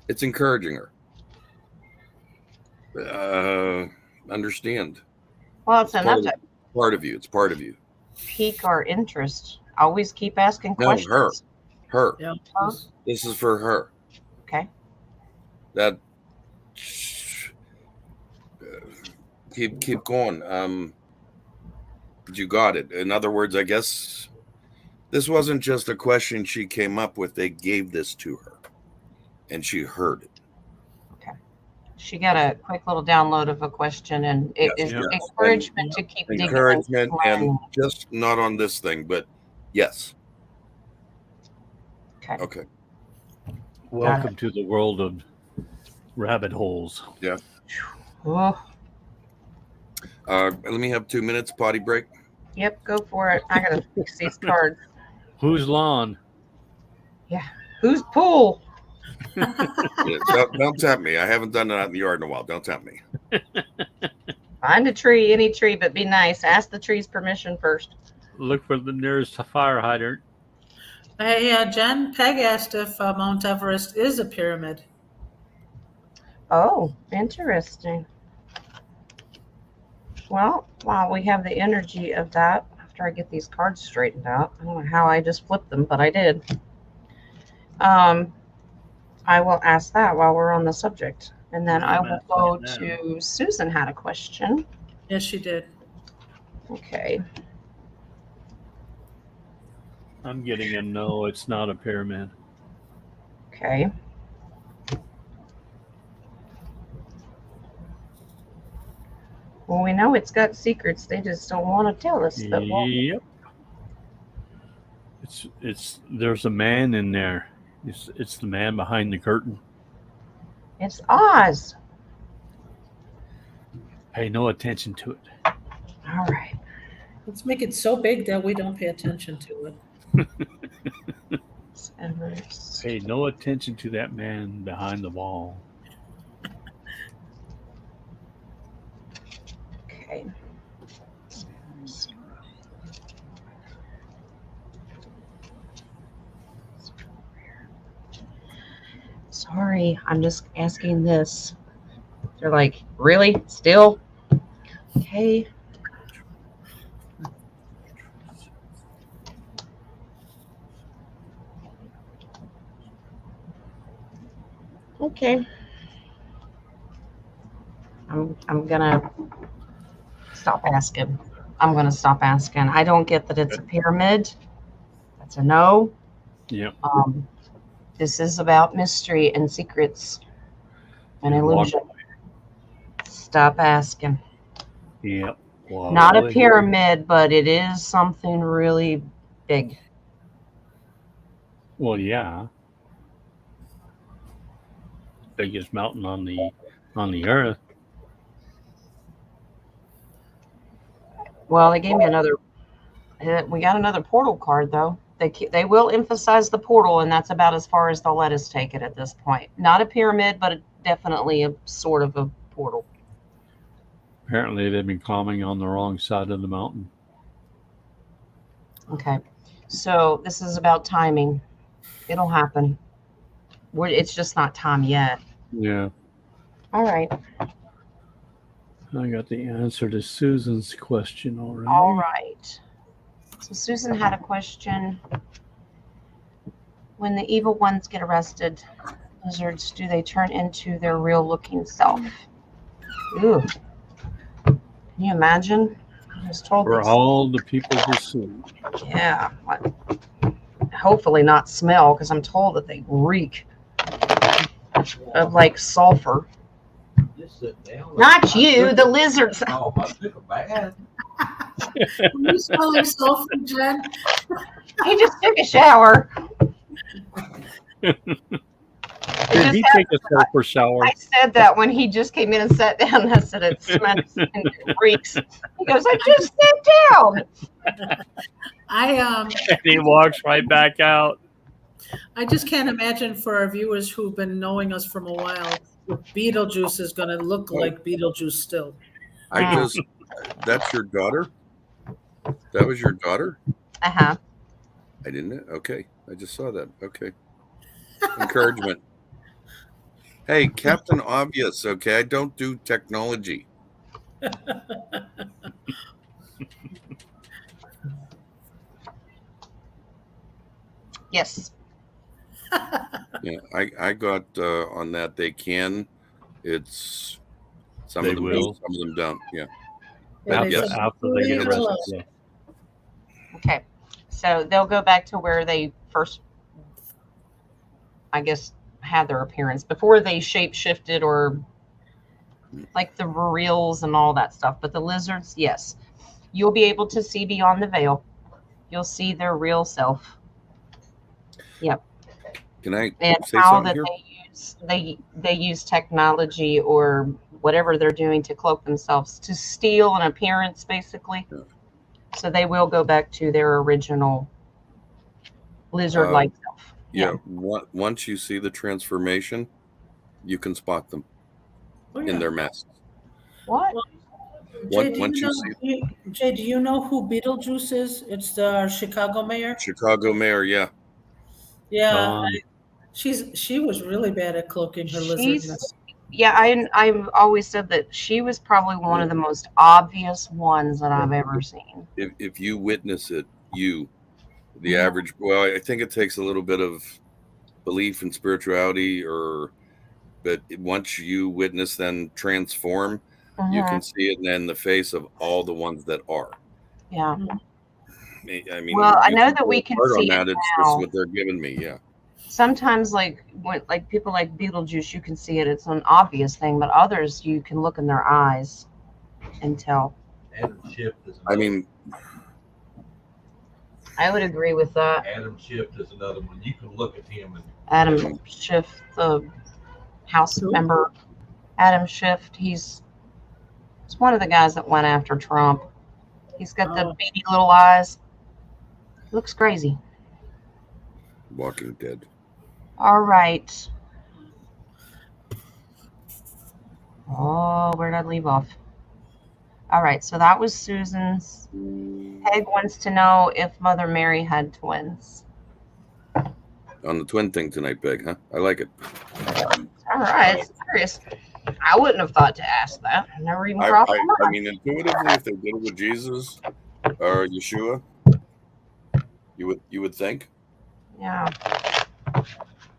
it's encouraging her. Understand. well, it's enough to Part of you. It's part of you. pique our interest. Always keep asking No, questions. Her. Yeah. This is for her. Okay. That keep going. You got it. In other words, I guess this wasn't just a question she came up with. They gave this to her, and she heard it. She got a quick little download of a question, and it is Yes. encouragement to keep digging. Encouragement, and learning. just not on this thing, but yes. Okay. Okay. Welcome to the world of rabbit holes. Oh, Let me have 2 minutes potty break. yep, go for it. I gotta fix these cards. Whose lawn? Who's pool? Yeah, don't tempt me. I haven't done that in the yard in a while. Don't tempt me. Find a tree, any tree, but be nice. Ask the tree's permission first. Look for the nearest fire hydrant. Hey, Jen, Peg asked if Mount Everest is a pyramid. Oh, interesting. Well, while we have the energy of that, after I get these cards straightened out, I don't know how I just flipped them, but I did. I will ask that while we're on the subject. And then I will go to Susan had a question. Yes, she did. Okay. I'm getting a no, it's not a pyramid. Okay. Well, we know it's got secrets. They just don't want to tell us. But Yep. It's there's a man in there. It's the man behind the curtain. it's Oz. Pay no attention to it. All right. Let's make it so big that we don't pay attention to it. Everest. Pay no attention to that man behind the wall. Okay. Sorry, I'm just asking this. They're like, really? Still? Okay. Okay. I'm gonna stop asking. I'm gonna stop asking. I don't get that it's a pyramid. That's a no. Yep. This is about mystery and secrets and And walk illusion. Stop asking. Yep. Walk Not a away. pyramid, but it is something really big. Well, yeah. Biggest mountain on the earth. Well, they gave me another. We got another portal card though. They will emphasize the portal, and that's about as far as they'll let us take it at this point. Not a pyramid, but definitely a sort of a portal. Apparently, they've been climbing on the wrong side of the mountain. Okay, so this is about timing. It'll happen. It's just not time yet. Yeah. All right. I got the answer to Susan's question already. All right. So Susan had a question. When the evil ones get arrested, lizards, do they turn into their real looking self? Ooh. Can you imagine? I was told For this. all the people to see. Yeah. Hopefully not smell, because I'm told that they reek of like sulfur. Just sit down. Not you, the lizards. Oh, I took a bath. You smell yourself, Jen? He just took a shower. Did he take a sulfur shower? I said that when he just came in and sat down. I said, it smells and it reeks. He goes, I just sat down. And he walks right back out. I just can't imagine for our viewers who've been knowing us from a while, what Beetlejuice is going to look like Beetlejuice still. That's your daughter? That was your daughter? Uh-huh. I didn't. Okay. I just saw that. Okay. Encouragement. Hey, Captain Obvious. Okay. I don't do technology. Yes. Yeah. I got on that. They can. It's some They of them will. do, some of them don't. Yeah. Yeah, Yes. After they get Leave it arrested. alone. Yeah. Okay. So they'll go back to where they first, I guess, had their appearance before they shape shifted or like the reels and all that stuff. But the lizards, yes, you'll be able to see beyond the veil. You'll see their real self. Yep. Can I And say how something that here? they use technology or whatever they're doing to cloak themselves to steal an appearance, basically. Yeah. So they will go back to their original lizard-like self. Yeah. Once you see the transformation, you can spot them Oh, in yeah. their masks. What? Jay, do you know who Beetlejuice is? It's the Chicago mayor. Chicago mayor, yeah. Yeah, she was really bad at cloaking her lizardness. Yeah, I've always said that she was probably one of the most obvious ones that I've ever seen. If you witness it, the average, well, I think it takes a little bit of belief in spirituality, but once you witness them transform, you can see it in the face of all the ones that are. Yeah. I mean, well, I you know can that we go can hard see on it that. It's now. just what they're giving me. Yeah. Sometimes, like people like Beetlejuice, you can see it. It's an obvious thing, but others you can look in their eyes and tell. Adam Schiff is I mean, I would agree with that. Adam Schiff is another one. You can look at him and Adam Schiff, the House member. Adam Schiff, he's one of the guys that went after Trump. He's got the beady little eyes. Looks crazy. Walking Dead. All right. Oh, where did I leave off? All right, so that was Susan's. Peg wants to know if Mother Mary had twins. On the twin thing tonight, Peg, huh? I like it. right. It's serious. I wouldn't have thought to ask that. Never even crossed my I mind. mean, intuitively, if they did it with Jesus or Yeshua, you would think. Yeah.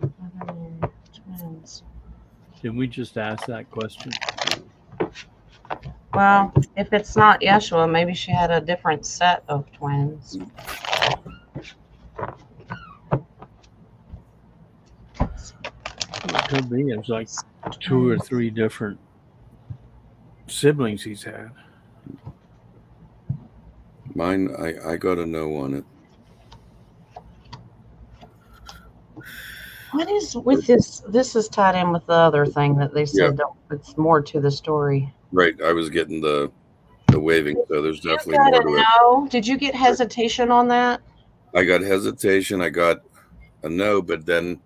Twins. Did we just ask that question? Well, if it's not Yeshua, maybe she had a different set of twins. It could be. It's like 2 or 3 different siblings he's had. Mine, I got a no on it. What is with this? This is tied in with the other thing that they said. It's more to the story. Right. I was getting the waving, so there's definitely You more got to a it. no? Did you get hesitation on that? I got hesitation. I got a no, but then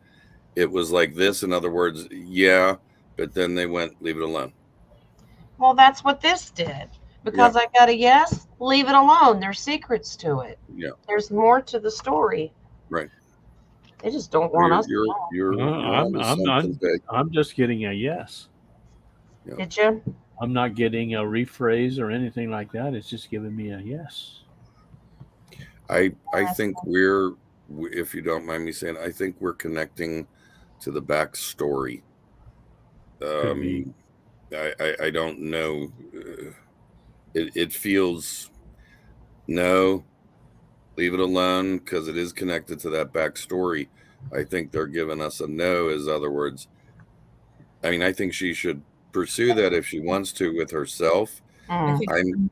it was like this. In other words, yeah, but then they went, leave it alone. Well, that's what this did. Because I got a yes, leave it alone. There's secrets to it. Yeah. There's more to the story. Right. They just don't want us to know. You're onto something big. I'm just getting a yes. Yeah. Did you? I'm not getting a rephrase or anything like that. It's just giving me a yes. I think if you don't mind me saying, I think we're connecting to the backstory. Could be. I don't know. It feels no. Leave it alone because it is connected to that backstory. I think they're giving us a no. As other words, I mean, I think she should pursue that if she wants to with herself. Mm.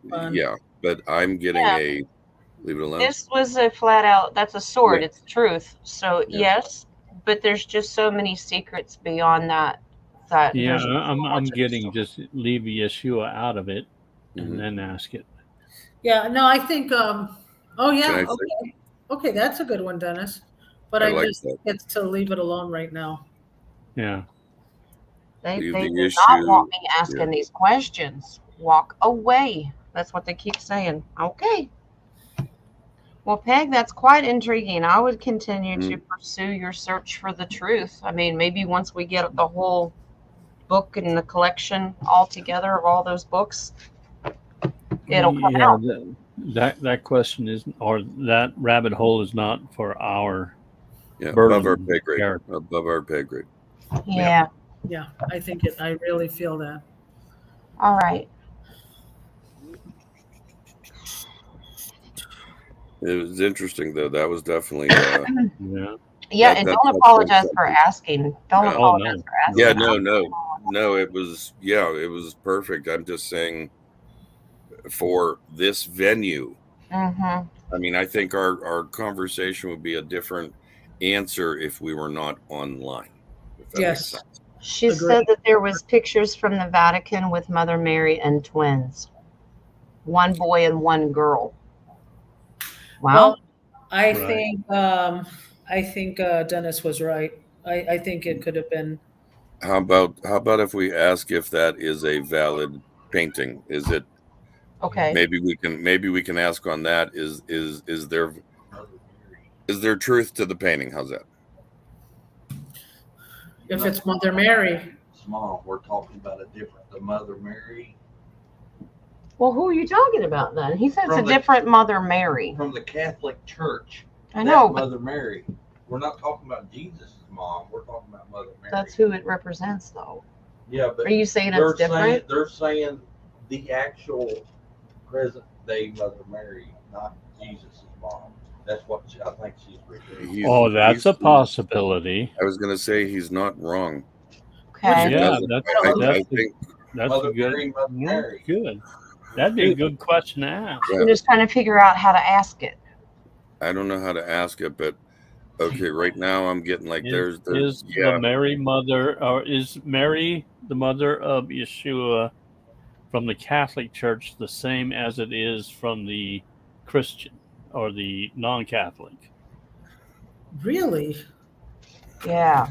But I'm getting a leave it alone. This was a flat out. That's a sword. Yeah. It's truth. So Yeah. yes, but there's just so many secrets beyond that. Yeah, I'm getting just leave Yeshua out of it and then ask it. Yeah, no, I think, oh yeah, Can I say- okay, that's a good one, Dennis. But I I like just that. get to leave it alone right now. Yeah. They Leave do the not issue- want me asking these questions. Walk away. That's what they keep saying. Okay. Well, Peg, that's quite intriguing. I would continue to pursue your search for the truth. I mean, maybe once we get the whole book and the collection all together of all those books, it'll come out. That question is, or that rabbit hole is not for our above our pay grade. character. Above our pay grade. Yeah. Yeah, I really feel that. All right. It was interesting though. That was definitely Yeah. Yeah, That- and that- don't that's apologize something. for asking. Don't No. apologize for asking. Yeah, no, it was perfect. I'm just saying for this venue, Mm-hmm. I mean, I think our conversation would be a different answer if we were not online. If that Yes. makes sense. She Agreed. said that there was pictures from the Vatican with Mother Mary and twins. One boy and one girl. Wow. Well, I Right. think Dennis was right. I think it could have been. How about if we ask if that is a valid painting? Is it Okay. maybe we can ask on that. Is there truth to the painting? How's that? If it's Mother Mary, Mom, we're talking about the Mother Mary Well, who are you talking about then? He says From a the- different Mother Mary. from the Catholic Church. I know, That but Mother Mary. We're not talking about Jesus' mom. We're talking about Mother Mary. that's who it represents, though. Yeah, but Are you saying they're it's different? they're saying the actual present day Mother Mary, not Jesus' mom. That's what I think she's referring to. That's a possibility. I was going to say he's not wrong. Okay. Yeah, I that's think Mother a good. Mary, Mother Mary. Good. That'd be a good question to ask. I'm just trying to figure out how to ask it. I don't know how to ask it, but okay, right now I'm getting like Is there's the Mary mother, or is Mary the mother of Yeshua from the Catholic Church the same as it is from the Christian or the non-Catholic? really? Yeah.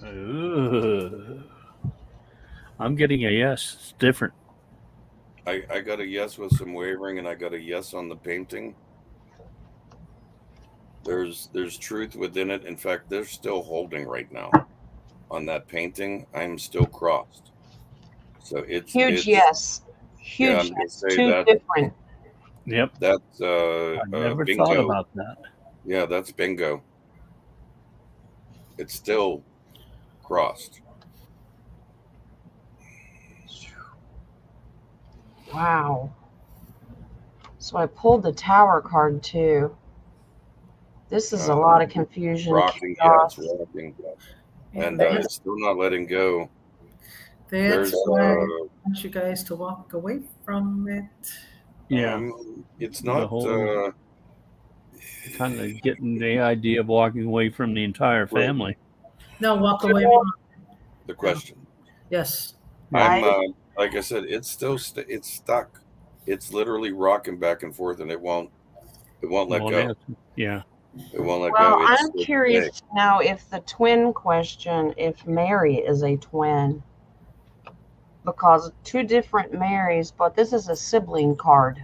Ooh. I'm getting a yes. It's different. I got a yes with some wavering, and I got a yes on the painting. There's truth within it. In fact, they're still holding right now on that painting. I'm still crossed. So Huge yes. Yeah, Huge I'm gonna yes. say Two that different. Yep. that's I never thought bingo. about that. Yeah, that's bingo. It's still crossed. Wow. So I pulled the tower card too. This is a lot of confusion. Rocking, yeah, chaos. it's rocking. And That's, it's still not letting go. that's There's why I want you guys to walk away from it. Yeah. It's The not whole kind of getting the idea of walking away from the entire family. No, walk away from the question. Yes. I'm like I said, it's still it's stuck. It's literally rocking back and forth, and it won't let Won't go. answer. Yeah. It won't let Well, go. I'm curious now if the twin question, if Mary is a twin, because two different Marys, but this is a sibling card.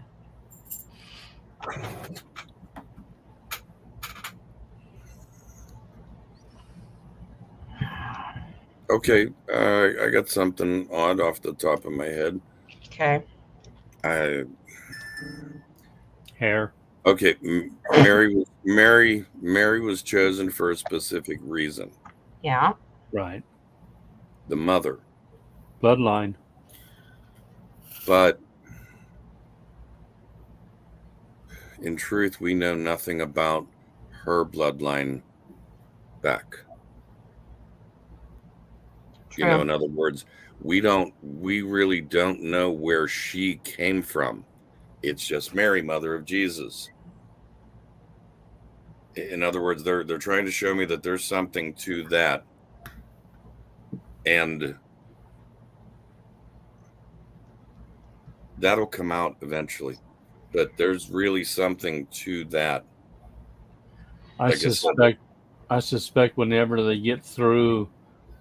Okay, I got something odd off the top of my head. Okay. Hair. Okay, Mary was chosen for a specific reason. Yeah. Right. The mother. Bloodline. But in truth, we know nothing about her bloodline back. True. You know, in other words, we really don't know where she came from. It's just Mary, mother of Jesus. In other words, they're trying to show me that there's something to that. And that'll come out eventually. But there's really something to that. I suspect whenever they get through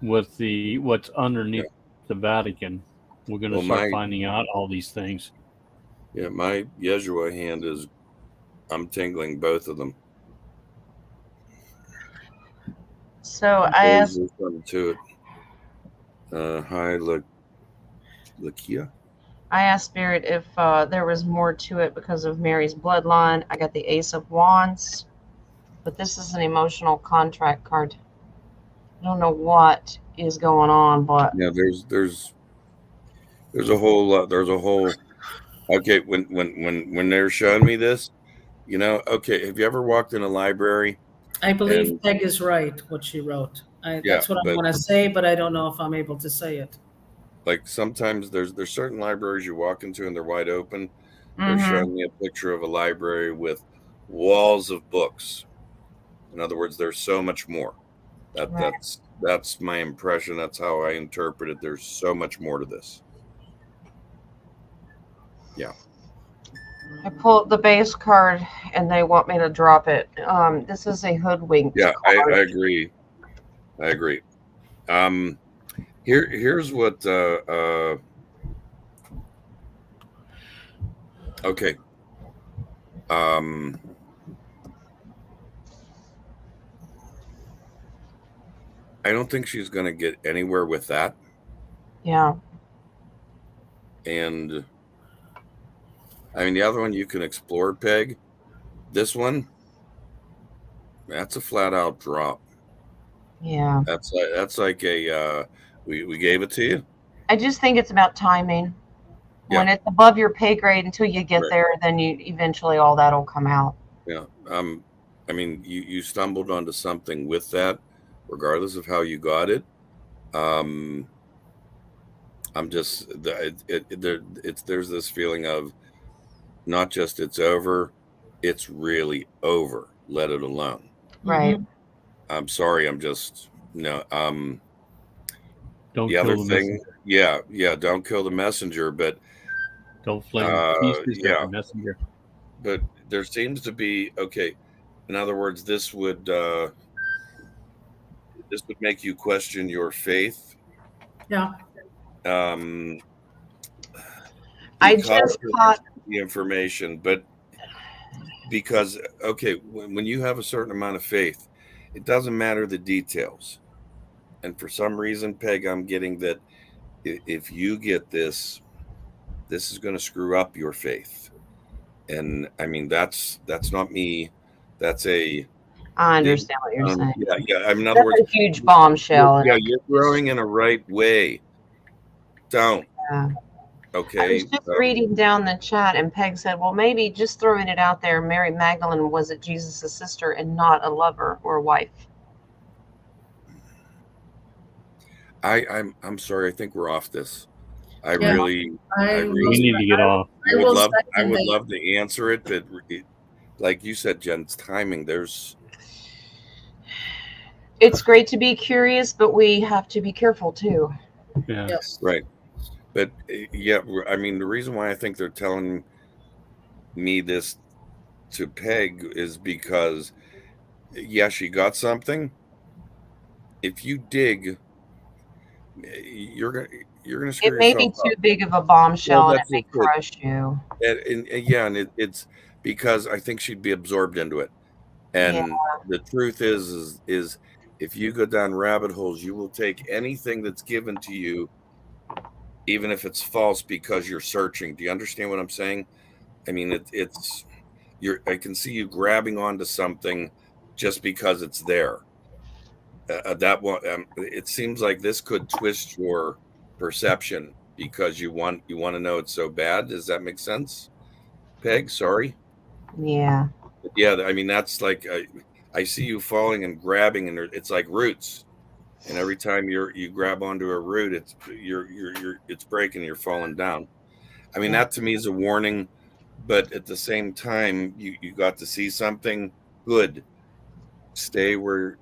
with what's underneath the Vatican, we're going to start finding out all these things. Yeah, my Yeshua hand is, I'm tingling both of them. So I asked. There's something to it. Hi, Lakia. I asked Spirit if there was more to it because of Mary's bloodline. I got the Ace of Wands, but this is an emotional contract card. I don't know what is going on, but yeah, there's a whole lot. There's a whole. Okay, when they're showing me this, you know, okay, have you ever walked in a library? I believe Peg is right, what she wrote. That's what I want to say, but I don't know if I'm able to say it. Like sometimes there's certain libraries you walk into and they're wide open. They're showing me a picture of a library with walls of books. In other words, there's so much more. That's my impression. That's how I interpret it. There's so much more to this. Yeah. I pulled the base card and they want me to drop it. This is a hoodwinked Yeah, card. I agree. Here's what okay. I don't think she's going to get anywhere with that. Yeah. And I mean, the other one you can explore, Peg. This one, that's a flat out drop. Yeah. That's like a we gave it to you. I just think it's about timing. When it's above your pay grade until you get there, then you eventually all that'll come out. Yeah. I mean, you stumbled onto something with that, regardless of how you got it. I'm just there's this feeling of not just it's over, it's really over. Let it alone. Right. I'm sorry. I'm just no. Don't the other thing, messenger. Don't kill the messenger, but don't flame pieces at the messenger. But there seems to be in other words, this would this would make you question your faith. Yeah. I Because just of caught. the information, but because, okay, when you have a certain amount of faith, it doesn't matter the details. And for some reason, Peg, I'm getting that if you get this is going to screw up your faith. And I mean, that's not me. That's a I big, understand what you're saying. yeah. I mean, in other words, That's a huge bombshell. and yeah, it you're could just- growing in a right way. Don't. yeah. I Okay. was just reading down the chat, and Peg said, "Well, maybe just throwing it out there, Mary Magdalene wasn't Jesus' sister and not a lover or wife." I'm sorry. I think we're off this. I Yeah. really We need to get off. I would love second that. love to answer it, but like you said, Jen, it's timing. It's great to be curious, but we have to be careful too. Yeah. Yes. Right. But yeah, I mean, the reason why I think they're telling me this to Peg is because, yeah, she got something. If you dig, you're gonna screw It may be yourself too up. big of a bombshell, Well, and it that's may just it. crush you. And yeah, and it's because I think she'd be absorbed into it. And Yeah. the truth is if you go down rabbit holes, you will take anything that's given to you, even if it's false, because you're searching. Do you understand what I'm saying? I mean, I can see you grabbing onto something just because it's there. That one, it seems like this could twist your perception because you want to know it's so bad. Does that make sense, Peg? Sorry. Yeah. Yeah, I mean that's like I see you falling and grabbing, and it's like roots. And every time you grab onto a root, it's breaking. You're falling down. I mean, that to me is a warning, but at the same time, you got to see something good. Stay where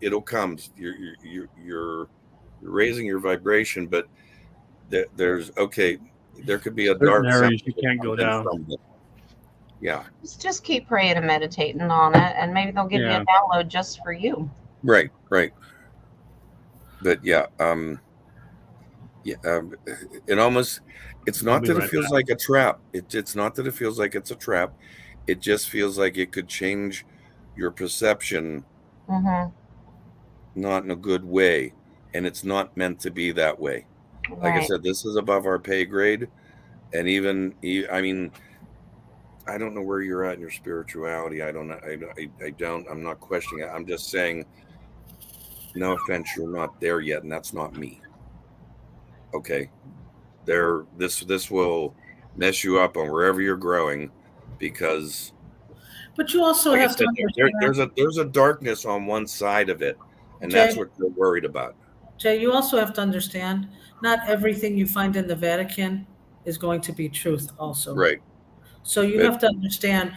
it'll come. You're raising your vibration, but there could be a Certain dark areas you center can't go that comes in down. from it. Yeah. Just keep praying and meditating on it, and maybe they'll give you Yeah. a download just for you. Right. But yeah, it almost, it's I'll not be that it right feels back. like a trap. It's not that it feels like it's a trap. It just feels like it could change your perception, Mm-hmm. not in a good way. And it's not meant to be that way. Like I Right. said, this is above our pay grade. And I mean, I don't know where you're at in your spirituality. I don't know. I'm not questioning it. I'm just saying, no offense, you're not there yet. And that's not me. Okay. This will mess you up on wherever you're growing, because But you also like I have said, to understand, there's a darkness on one side of it, and Jay, that's what they're worried about. Jay, you also have to understand, not everything you find in the Vatican is going to be truth also. Right. So you But- have to understand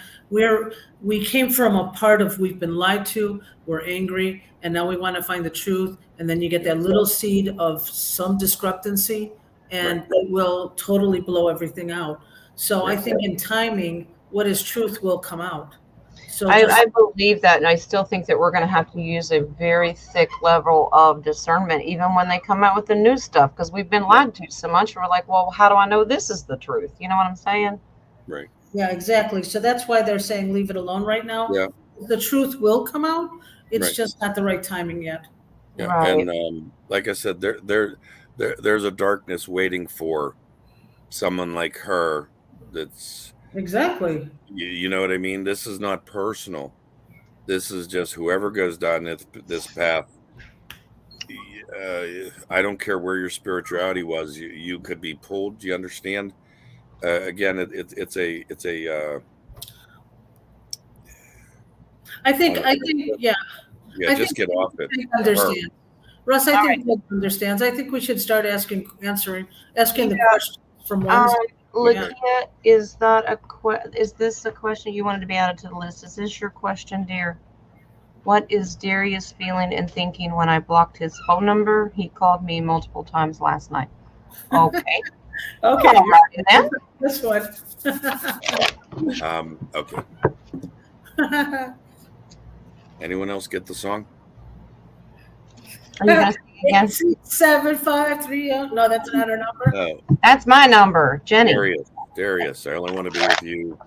we came from a part of we've been lied to, we're angry, and now we want to find the truth. And then you get that little seed of some discrepancy, and it will totally blow everything out. So I think in timing, what is truth will come out. So I believe that, and I still think that we're going to have to use a very thick level of discernment, even when they come out with the new stuff, because we've been lied to so much. We're like, well, how do I know this is the truth? You know what I'm saying? Right. yeah, exactly. So that's why they're saying leave it alone right now. Yeah. The truth will come out. It's Right. just not the right timing yet. Yeah. Right. And like I said, there's a darkness waiting for someone like her. That's Exactly. you know what I mean. This is not personal. This is just whoever goes down this path. I don't care where your spirituality was. You could be pulled. Do you understand? Again, it's a I think, yeah. yeah. I Just think get off it. Peg understands. Russ, I All think Peg understands. I think we should start asking the questions from one. Lakia, is this a question you wanted to be added to the list? Is this your question, dear? What is Darius feeling and thinking when I blocked his phone number? He called me multiple times last night. Okay. Okay, All right, then. this one. Okay. Anyone else get the song? Are you going to say again? 86753. No, that's not her number. No, That's my number, Jenny. Darius. I only want to be with you.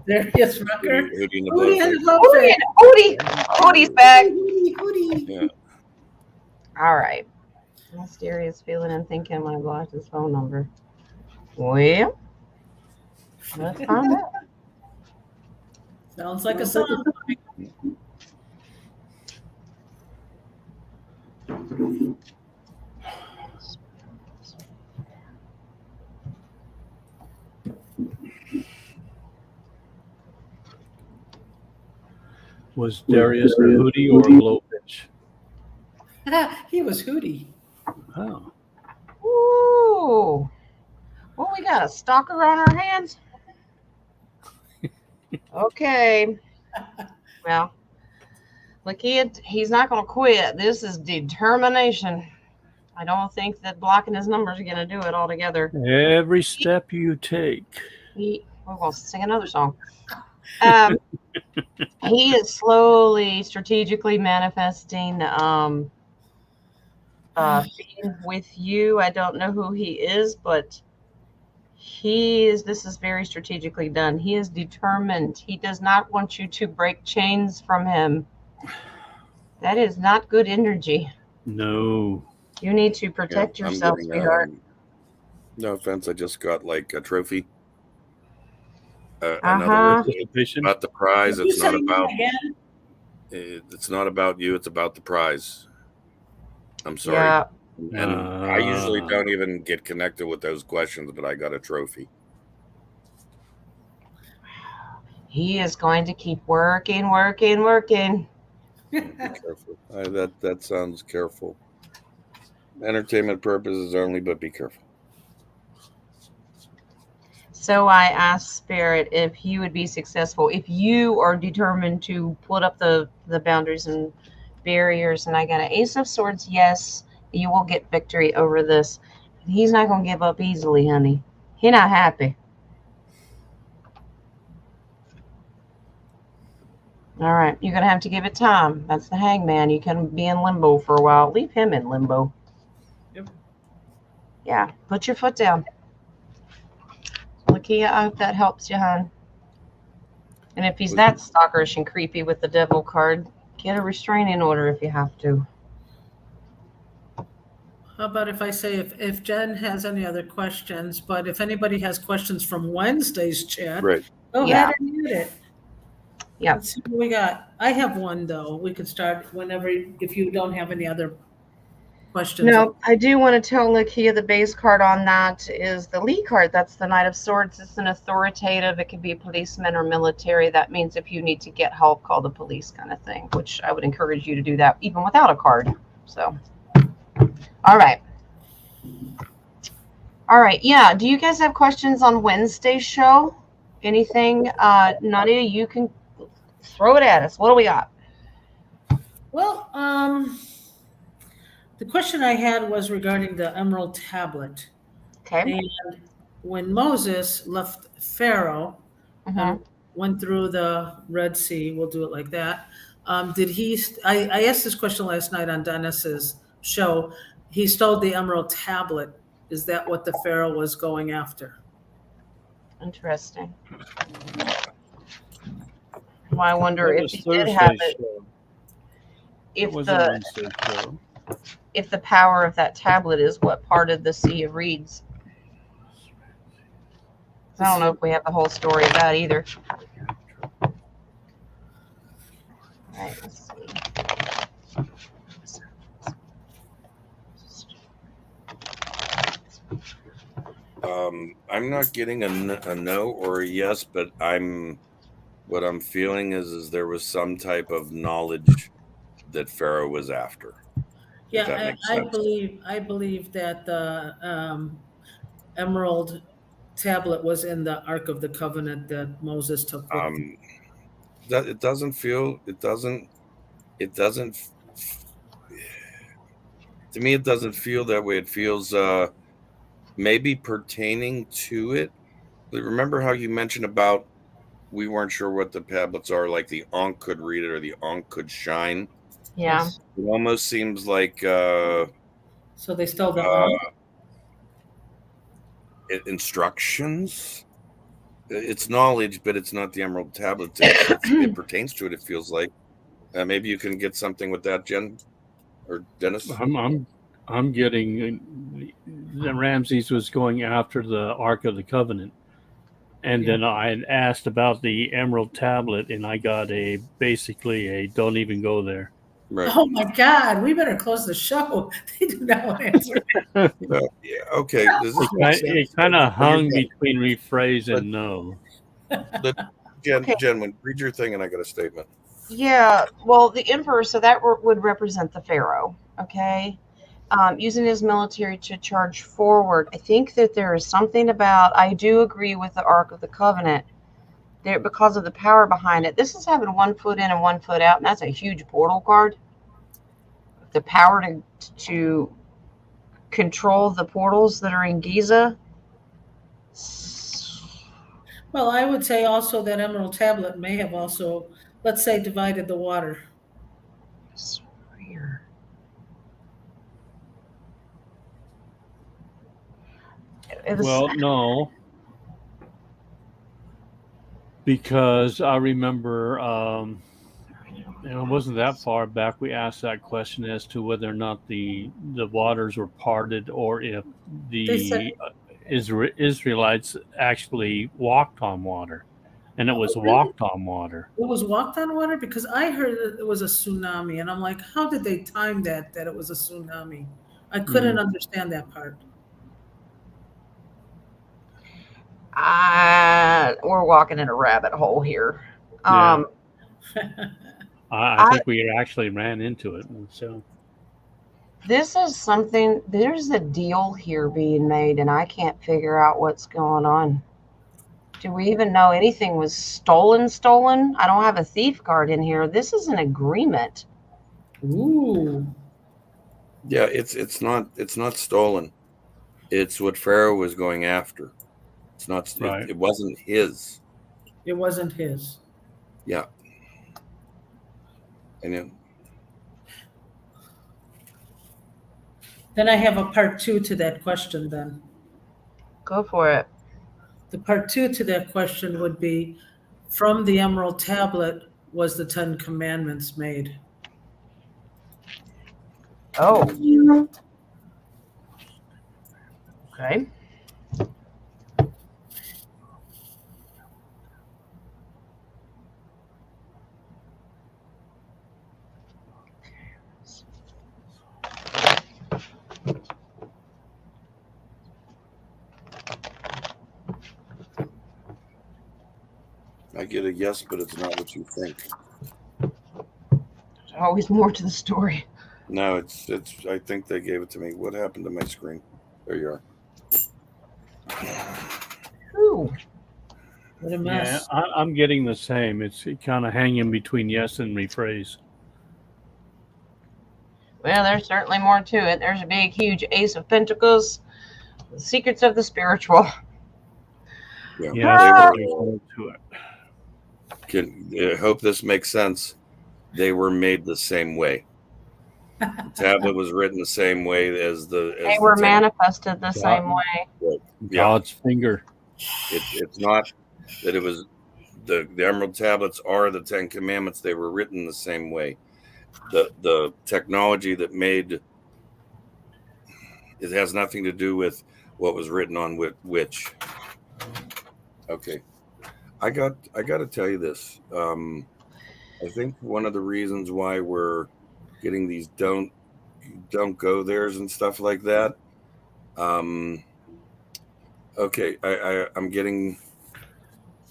Darius Rucker. Hootie and the Hootie and Blowfish. the Hootie's back. Hootie. Yeah. All right. Mysterious feeling and thinking when I blocked his phone number. Well, let's find out. Sounds like a song. Was Darius a Hootie or a Blowfish? He was Hootie. Oh. Ooh. Well, we got a stalker on our hands. Okay. Well, look, he's not going to quit. This is determination. I don't think that blocking his numbers is going to do it altogether. Every step you take. We're going to sing another song. He is slowly, strategically manifesting being with you. I don't know who he is, but this is very strategically done. He is determined. He does not want you to break chains from him. That is not good energy. No. You need to protect yourself, sweetheart. No offense, I just got like a trophy. Another about the prize. It's not about. It's not about you. It's about the prize. I'm sorry. Yeah. And I usually don't even get connected with those questions, but I got a trophy. He is going to keep working. Be careful. That sounds careful. Entertainment purposes only, but be careful. So I asked Spirit if he would be successful, if you are determined to put up the boundaries and barriers. And I got an Ace of Swords. Yes, you will get victory over this. He's not going to give up easily, honey. He's not happy. All right, you're going to have to give it time. That's the Hangman. You can be in limbo for a while. Leave him in limbo. Yep. Yeah, put your foot down. Lakia, I hope that helps you, hon. And if he's that stalkerish and creepy with the devil card, get a restraining order if you have to. How about if I say if Jen has any other questions, but if anybody has questions from Wednesday's chat, Right. go ahead and mute it. Yeah. Let's see what we got. I have one though. We could start whenever if you don't have any other questions. No, I do want to tell Lakia the base card on that is the Lee card. That's the Knight of Swords. It's an authoritative. It could be a policeman or military. That means if you need to get help, call the police kind of thing, which I would encourage you to do that even without a card. So, all right. All right. Yeah. Do you guys have questions on Wednesday's show? Anything? Nadia, you can throw it at us. What do we got? Well, the question I had was regarding the Emerald Tablet. Okay. And when Moses left Pharaoh and went through the Red Sea, we'll do it like that. Did he? I asked this question last night on Dennis's show. He stole the Emerald Tablet. Is that what the Pharaoh was going after? Interesting. Well, I wonder That if was he did Thursday's have it. show. If It was the Wednesday's show. if the power of that tablet is what parted the Sea of Reeds. I don't know if we have the whole story of that either. All right, let's see. I'm not getting a no or a yes, but what I'm feeling is there was some type of knowledge that Pharaoh was after. Yeah, I believe that the Emerald Tablet was in the Ark of the Covenant that Moses took. That it doesn't. To me, it doesn't feel that way. It feels maybe pertaining to it. But remember how you mentioned about we weren't sure what the tablets are, like the Ankh could read it or the Ankh could shine. Yeah. Yes. It almost seems like So they stole the instructions. It's knowledge, but it's not the Emerald Tablets. It pertains to it. It feels like maybe you can get something with that, Jen or Dennis. I'm getting the Ramses was going after the Ark of the Covenant, and then I had asked about the Emerald Tablet, and I got basically a don't even go there. Right. Oh my God, we better close the show. They do not want to answer. Yeah. Okay. Does this make sense? It kind of What do you hung think? between rephrase and no. Jen, Okay. read your thing, and I got a statement. Yeah. Well, the emperor, so that would represent the pharaoh. Okay. Using his military to charge forward. I think that there is something about. I do agree with the Ark of the Covenant. There, because of the power behind it. This is having 1 foot in and 1 foot out, and that's a huge portal card. The power to control the portals that are in Giza. Well, I would say also that Emerald Tablet may have also, let's say, divided the water. Here. Well, no, because I remember it wasn't that far back we asked that question as to whether or not the waters were parted or if the Israelites actually walked on water, and it was walked on water. It was walked on water because I heard that it was a tsunami, and I'm like, how did they time that it was a tsunami? I couldn't understand that part. We're walking in a rabbit hole here. Yeah. I think we actually ran into it. So this is something. There's a deal here being made, and I can't figure out what's going on. Do we even know anything was stolen? I don't have a thief card in here. This is an agreement. Ooh. Yeah, it's not stolen. It's what Pharaoh was going after. It's not. Right. It wasn't his. It wasn't his. Yeah. And Then I have a part 2 to that question then. Go for it. The part 2 to that question would be, from the Emerald Tablet was the 10 Commandments made? Oh. Okay. I get a yes, but it's not what you think. There's always more to the story. No, it's. I think they gave it to me. What happened to my screen? There you are. Ooh. What a mess. yeah, I'm getting the same. It's kind of hanging between yes and rephrase. Well, there's certainly more to it. There's a big, huge Ace of Pentacles. The secrets of the spiritual. Yeah, there's more to it. I hope this makes sense. They were made the same way. The tablet was written the same way as the. They were manifested the same way. God's finger. It's not that it was the Emerald Tablets are the 10 Commandments. They were written the same way. The technology that made it has nothing to do with what was written on which. Okay, I got to tell you this. I think one of the reasons why we're getting these don't go there's and stuff like that. Okay, I'm getting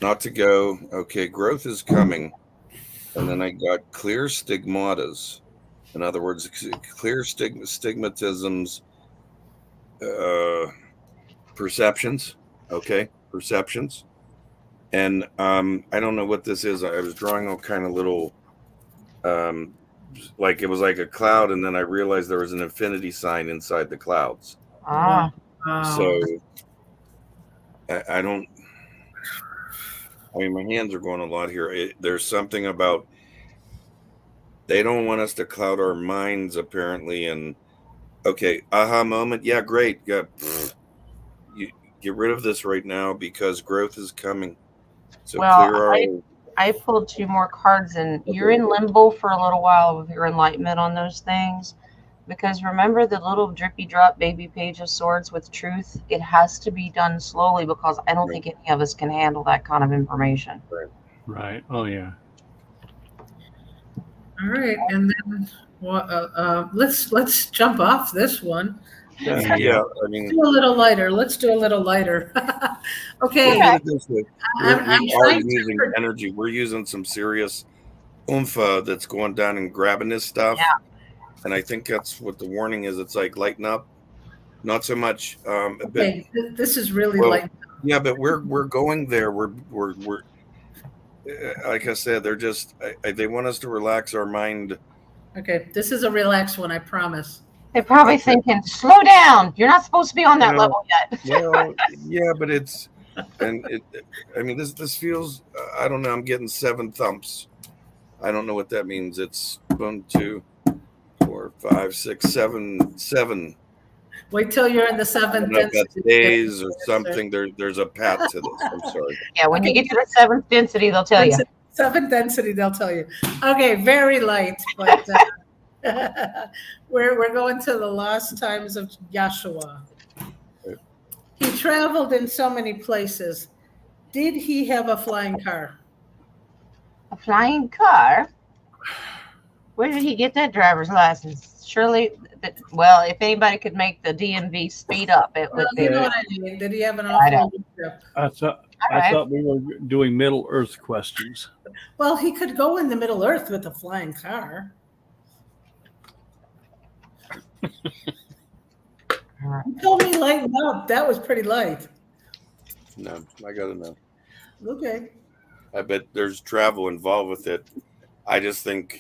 not to go. Okay, growth is coming. And then I got clear stigmatas. In other words, clear stigmatisms, perceptions. Okay, perceptions. And I don't know what this is. I was drawing all kind of little, like it was like a cloud, and then I realized there was an infinity sign inside the clouds. Ah. So I don't. I mean, my hands are going a lot here. There's something about They don't want us to cloud our minds, apparently. And okay, aha moment. Yeah, great. Yeah, you get rid of this right now because growth is coming. So Well, clear our. I pulled 2 more cards, and you're in limbo for a little while with your enlightenment on those things. Because remember the little drippy drop baby page of swords with truth? It has to be done slowly because I don't think any of us can handle that kind of information. Right. Oh yeah. All right, and then let's jump off this one. Yeah, I mean, Let's do a little lighter. Let's do a little lighter. Okay. look at it this way. I'm We are trying to using energy. We're using some serious oomph that's going down and grabbing this stuff. Yeah. And I think that's what the warning is. It's like lighten up, not so much. Okay, this is really well, like. Yeah, but we're going there. We're like I said, they're just they want us to relax our mind. Okay, this is a relaxed one, I promise. They're probably thinking, slow down. You're not supposed to be on that level yet. Well, yeah, but it's and it. I mean, this feels. I don't know. I'm getting 7 thumps. I don't know what that means. It's 1, 2, 4, 5, 6, 7. Wait till you're in the I don't 7th know if that's density. days or something. There's a path to this. I'm sorry. Yeah, when you get to the 7th density, they'll tell you. 7th density, they'll tell you. Okay, very light, but we're going to the lost times of Yahshua. He traveled in so many places. Did he have a flying car? A flying car? Where did he get that driver's license? Surely, well, if anybody could make the DMV speed up, it would Well, be. you know what I mean. Did he have an I don't. off-road trip? I thought we were doing Middle Earth questions. Well, he could go in the Middle Earth with a flying car. You told me lighten up. That was pretty light. No, I gotta know. Okay. I bet there's travel involved with it. I just think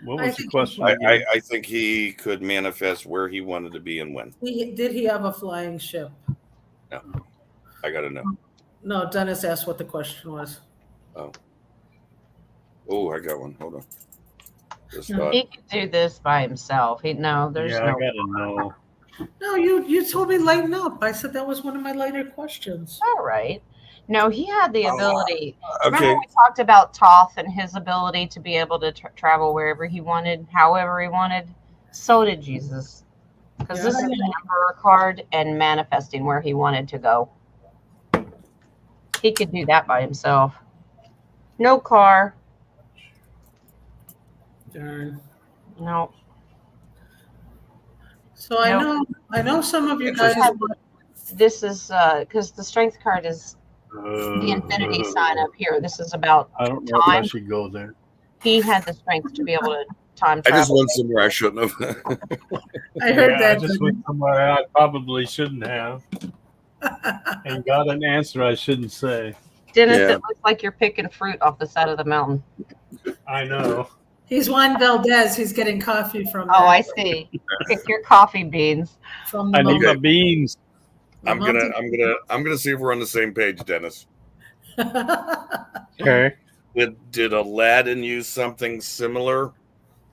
What I was the think- question? I think he could manifest where he wanted to be and when. Did he have a flying ship? I gotta know. No, Dennis asked what the question was. Oh, I got one. Hold on. Just No. thought. He could do this by himself. There's yeah, I no. gotta know. No, you told me lighten up. I said that was one of my lighter questions. All right. No, he had the ability. Okay. Remember we talked about Toth and his ability to be able to travel wherever he wanted, however he wanted. So did Jesus. Because this is the Emperor card and manifesting where he wanted to go. He could do that by himself. No car. Darn. No. So I know some of you guys. This is because the strength card is the infinity sign up here. This is about I don't know if I time. should go there. He had the strength to be able to time I travel. just went somewhere I shouldn't have. I heard Yeah, that. I just went somewhere I probably shouldn't have, and got an answer I shouldn't say. Dennis, Yeah. it looks like you're picking fruit off the side of the mountain. I know. He's Juan Valdez. He's getting coffee from. Oh, I see. Pick your coffee beans. From I the need my beans. I'm gonna see if we're on the same page, Dennis. Okay. Did Aladdin use something similar?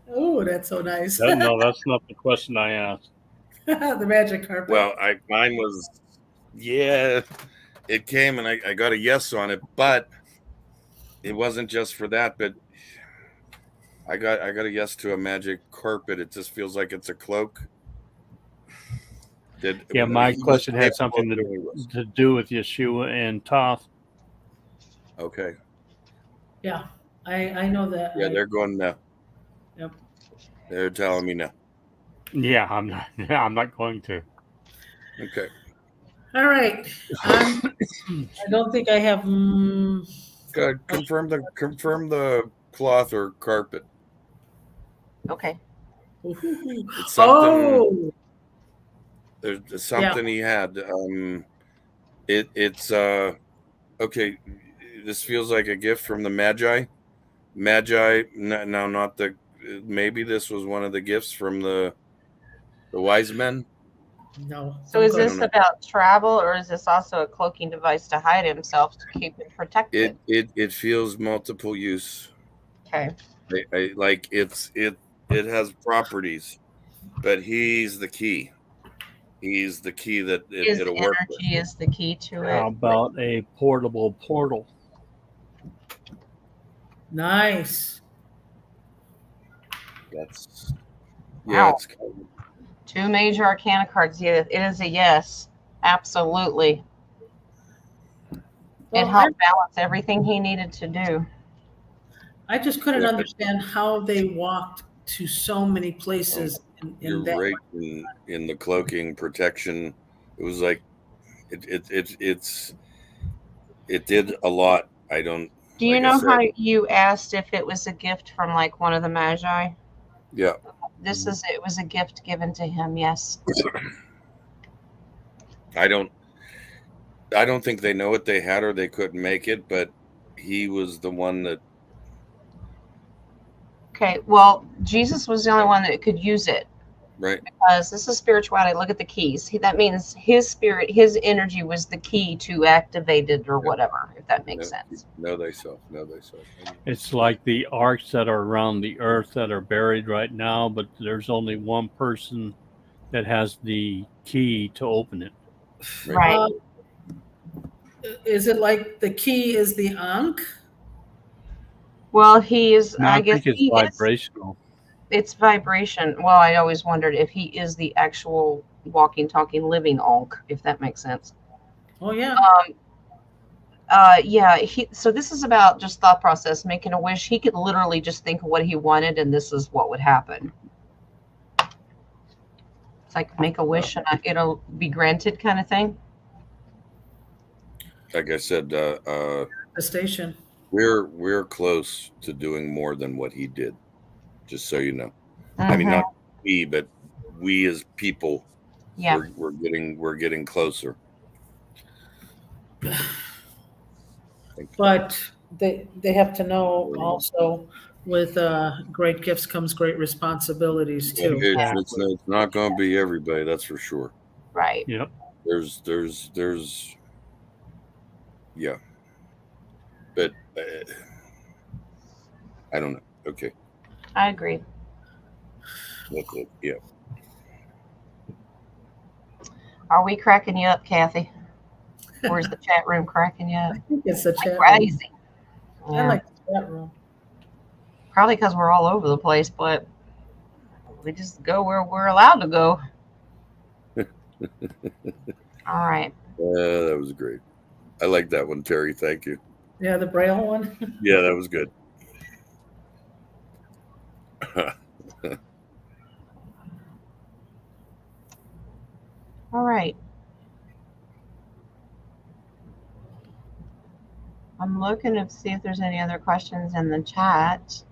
Oh, that's so nice. No, that's not the question I asked. The magic carpet. Well, mine was, yeah, it came and I got a yes on it, but it wasn't just for that. But I got a yes to a magic carpet. It just feels like it's a cloak. Yeah, my he was question had capable something of doing this. to do with Yeshua and Toth. Okay. Yeah, I know that. Yeah, they're going no. Yep. They're telling me no. Yeah, I'm not. I'm not going to. Okay. All right. I don't think I have. Good. Confirm the cloth or carpet. Okay. It's something. Oh, There's something he had. It's okay. This feels like a gift from the Magi. Now not the. Maybe this was one of the gifts from the wise men. no. So is I don't this know. about travel, or is this also a cloaking device to hide himself to keep him protected? It feels multiple use. Okay. I like it has properties, but he's the key. He's the key that His it'll work with. energy is the key to How it. about a portable portal? Nice. That's Wow. it's Two major arcana cards. Yeah, it is a yes. Absolutely. It Well, helped balance everything he needed to do. I just couldn't Yeah. understand how they walked to so many places in you're that. right in the cloaking protection. It was like it did a lot. I don't. Do you like I know said, how you asked if it was a gift from like one of the magi? Yeah. It was a gift given to him, yes. I don't think they know what they had or they couldn't make it, but he was the one that. Okay, well, Jesus was the only one that could use it. Right. Because this is spirituality. Look at the keys. That means his spirit, his energy was the key to activate it or whatever, if that makes sense. No, they saw. It's like the arcs that are around the earth that are buried right now, but there's only one person that has the key to open it. Right. Is it like the key is the Ankh? Well, he is, No, I guess think it's he is. vibrational. It's vibration. Well, I always wondered if he is the actual walking, talking, living Ankh, if that makes sense. Oh yeah. Yeah. So this is about just thought process, making a wish. He could literally just think of what he wanted, and this is what would happen. It's like make a wish and it'll be granted, kind of thing. Like I said, The station. we're close to doing more than what he did. Just so you know. I mean, Mhm. not we, but we as people. Yeah. We're getting closer. But they have to know also with great gifts comes great responsibilities too. It's not going to be everybody, that's for sure. Right. Yep. There's yeah, but I don't know. Okay, I agree. that's it. Yeah. Are we cracking you up, Kathy? Or is the chat room cracking you up? I think it's the chat room. Crazy. I Yeah. like the chat room. Probably because we're all over the place, but we just go where we're allowed to go. All right. That was great. I like that one, Terry. Thank you. Yeah, the Braille one. Yeah, that was good. All right. I'm looking to see if there's any other questions in the chat.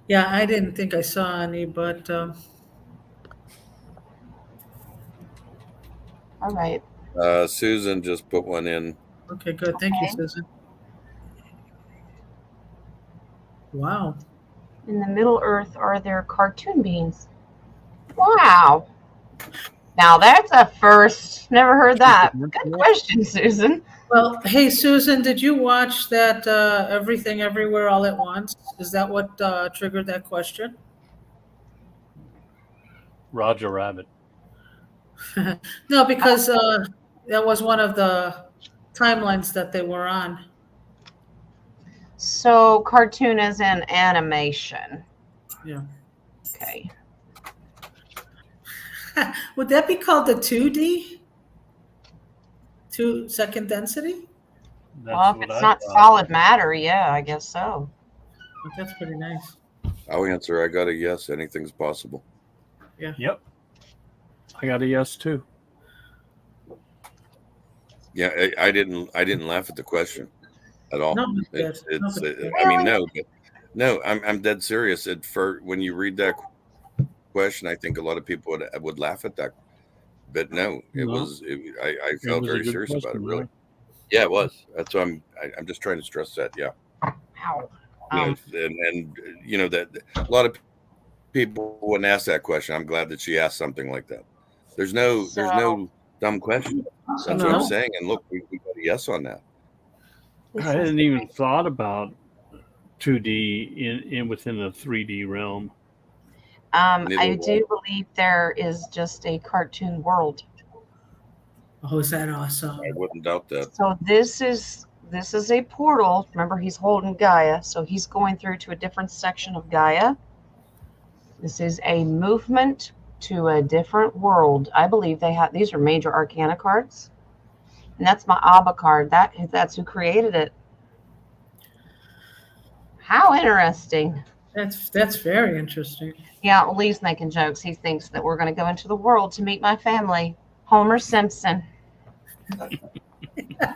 Yeah, I didn't think I saw any, but All right. Susan just put one in. okay, good. Thank you, Okay. Susan. Wow. In the Middle Earth, are there cartoon beings? Wow. Now that's a first. Never heard that. Good question, Susan. Well, hey, Susan, did you watch that Everything Everywhere All at Once? Is that what triggered that question? Roger Rabbit. No, because that was one of the timelines that they were on. So cartoon is in animation. Yeah. Okay. Would that be called the 2D? 2-second density? Well, if it's not solid matter, yeah, I guess so. That's pretty nice. I'll answer. I got a yes. Anything's possible. Yep. I got a yes too. Yeah, I didn't laugh at the question at all. No, I mean, no, I'm dead serious. When you read that question, I think a lot of people would laugh at that, but no, I felt very serious about it. Really, yeah, it was. That's why I'm just trying to stress that. Yeah. Ow. And you know that a lot of people wouldn't ask that question. I'm glad that she asked something like that. There's no dumb question. That's what I'm saying. And look, we got a yes on that. I hadn't even thought about 2D in within the 3D realm. Neither I one. do believe there is just a cartoon world. Oh, is that awesome? I wouldn't doubt that. So this is a portal. Remember, he's holding Gaia, so he's going through to a different section of Gaia. This is a movement to a different world. I believe these are major arcana cards. And that's my Abba card. That's who created it. How interesting. That's very interesting. Yeah, Lee's making jokes. He thinks that we're going to go into the world to meet my family. Homer Simpson.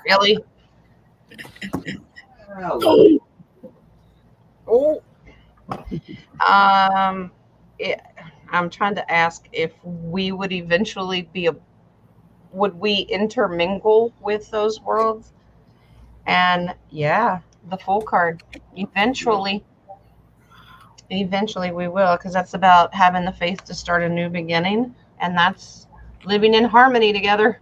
Really? Hello. Oh. I'm trying to ask if we would eventually would we intermingle with those worlds? And yeah, the full card. Eventually we will, because that's about having the faith to start a new beginning, and that's living in harmony together.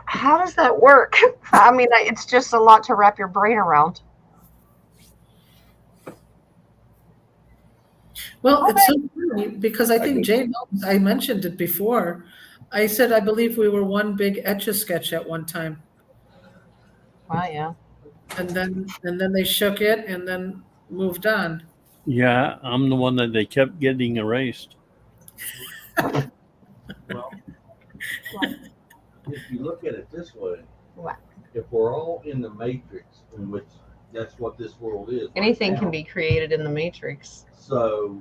How does that work? I mean, it's just a lot to wrap your brain around. Well, it's so funny because I think get Jay knows, I mentioned it before. I said I believe we were one big Etch-a-Sketch at one time. Wow, yeah. And then they shook it and then moved on. Yeah, I'm the one that they kept getting erased. Well, if you look at it this way, What? if we're all in the matrix, in which that's what this world is. Anything right can now, be created in the Matrix. So,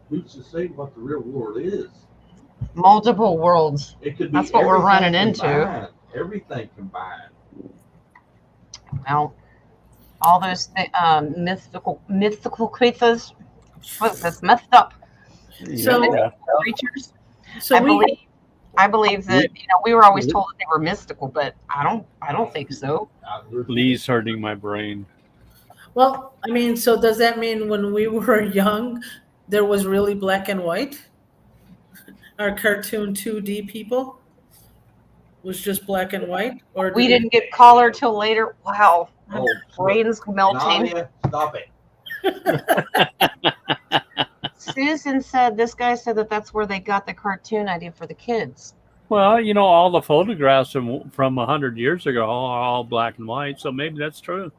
who's to say what the real world is? Multiple worlds. It could be. That's what we're everything running into. combined, everything combined. Well, all those mythical creatures. That's messed up. So- yeah. Creatures. So I believe that we were always told that they were mystical, but I don't think so. Lee's hurting my brain. well, I mean, so does that mean when we were young, there was really black and white? Our cartoon 2D people was just black and white, or We didn't get collar till later. Wow, Oh, brains melting. Nadia, stop it. Susan said this guy said that that's where they got the cartoon idea for the kids. Well, all the photographs from 100 years ago are all black and white, so maybe that's true.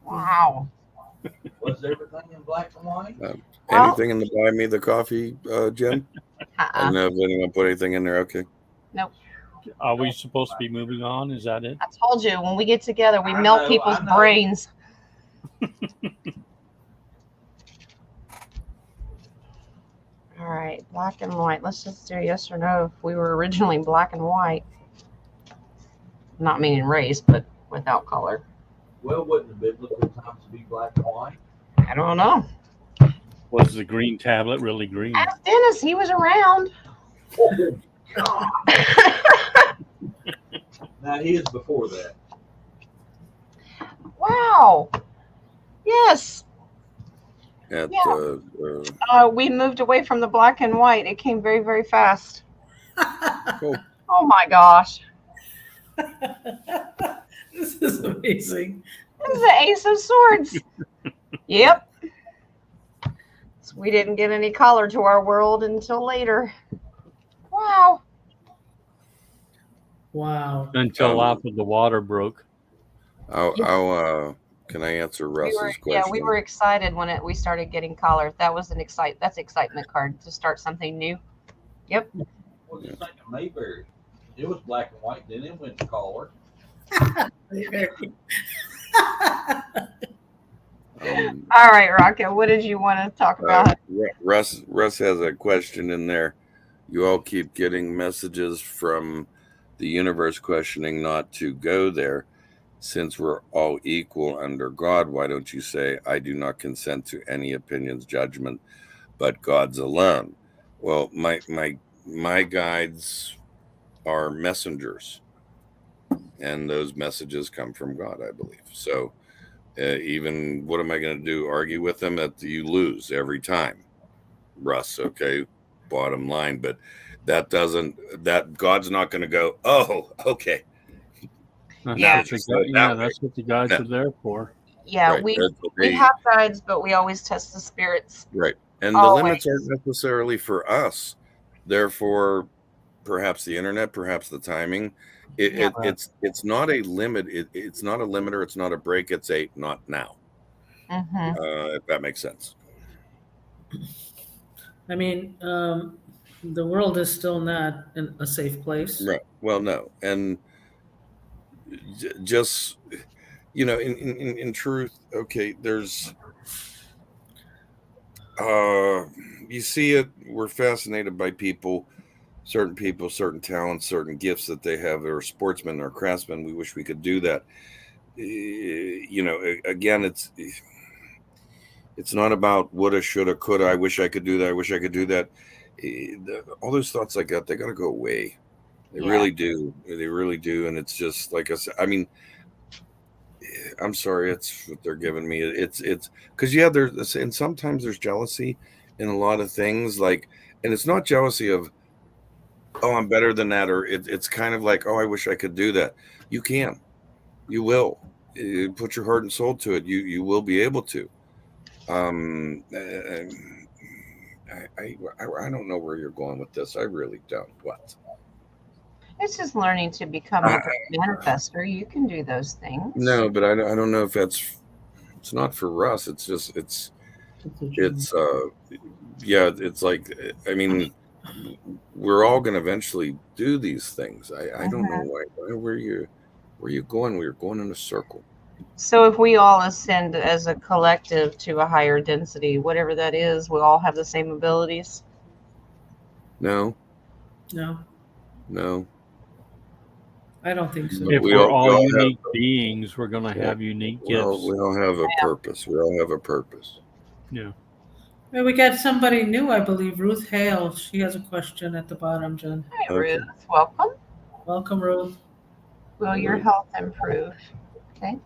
Wow. Was everything in black and white? Well- Anything in the buy me the coffee, Jim? I don't know if anyone put anything in there. Okay. Are we supposed to be moving on? Is that it? I told you, when we get together, we I melt know, people's I know. brains. All right, black and white. Let's just do yes or no if we were originally black and white. Not meaning race, but without color. Well, wouldn't the biblical times be black and white? I don't know. Was the green tablet really green? Ask Dennis, he was around. Now he is before that. Wow. Yes. At We moved away from the black and white. It came very, very fast. cool. Oh my gosh. This is amazing. This is the Ace of Swords. Yep. So we didn't get any color to our world until later. Wow. Wow. Until after the water broke. Can I answer Russ's question? Yeah, we were excited when we started getting color. That was that's excitement card to start something new. Yep. Well, just think of Mayberry. It was black and white, then it went to color. All right, Rocket, what did you want to talk about? Russ has a question in there. You all keep getting messages from the universe questioning not to go there. Since we're all equal under God, why don't you say, I do not consent to any opinions, judgment, but God's alone? Well, my guides are messengers, and those messages come from God, I believe. So even what am I going to do? Argue with them? That you lose every time, Russ. Okay, bottom line. But that God's not going to go, oh, okay. Yeah. That's what the guides are there for. Yeah, Right. we have guides, but we always test the spirits. Right. And Always. the limits aren't necessarily for us. Therefore, perhaps the internet, perhaps the timing. It's not a limit. It's not a limiter. It's not a break. It's a not now. Mm-hmm. If that makes sense. I mean, the world is still not in a safe place. Right. Well, no. And just, in truth, okay, there's, you see it, we're fascinated by people, certain talents, certain gifts that they have. They're sportsmen or craftsmen. We wish we could do that. Again, it's not about woulda, shoulda, coulda. I wish I could do that. I wish I could do that. All those thoughts I got, they got to go away. They really do. They really do. And it's just like I said. I mean, I'm sorry. It's what they're giving me. It's because there's and sometimes there's jealousy in a lot of things. Like, and it's not jealousy of, oh, I'm better than that, or it's kind of like, oh, I wish I could do that. You can, you will. Put your heart and soul to it. You will be able to. I don't know where you're going with this. I really don't. What? It's just learning to become a great manifester. You can do those things. No, but I don't know if it's not for us. It's just, it's like, I mean, we're all going to eventually do these things. I don't know where you're going. We're going in a circle. So if we all ascend as a collective to a higher density, whatever that is, we all have the same abilities? No. I don't think so. If we're all unique beings, we're going to have unique gifts. We all have a purpose. We all have a purpose. Yeah. Well, we got somebody new, I believe. Ruth Hale. She has a question at the bottom, Jen. Hi, Ruth. Welcome. Welcome, Ruth. Will your health improve? Okay.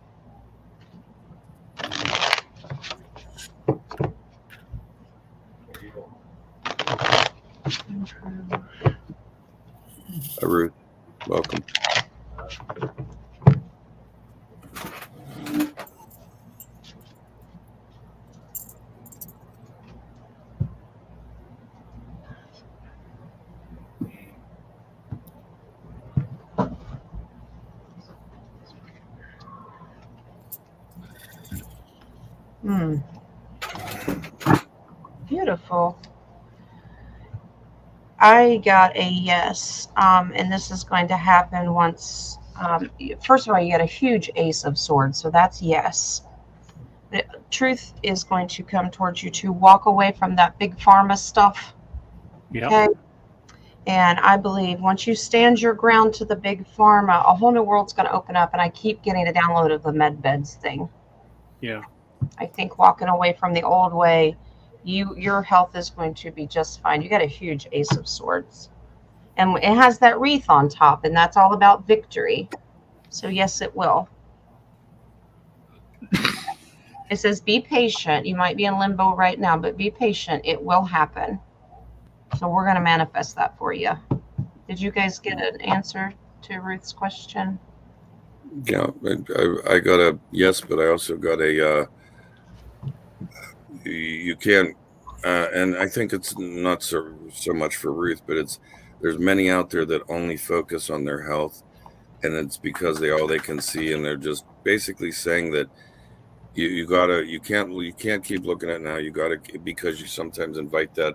Ruth, welcome. Beautiful. I got a yes, and this is going to happen once. First of all, you get a huge ace of swords, so that's yes. The truth is going to come towards you to walk away from that big pharma stuff. Yeah. Okay. And I believe once you stand your ground to the big pharma, a whole new world's going to open up. And I keep getting a download of the med beds thing. Yeah. I think walking away from the old way, your health is going to be just fine. You got a huge ace of swords, and it has that wreath on top, and that's all about victory. So yes, it will. It says be patient. You might be in limbo right now, but be patient. It will happen. So we're going to manifest that for you. Did you guys get an answer to Ruth's question? Yeah, I got a yes, but I also got a you can't, and I think it's not so much for Ruth, but there's many out there that only focus on their health, and it's because all they can see, and they're just basically saying that you can't keep looking at now. You gotta, because you sometimes invite that,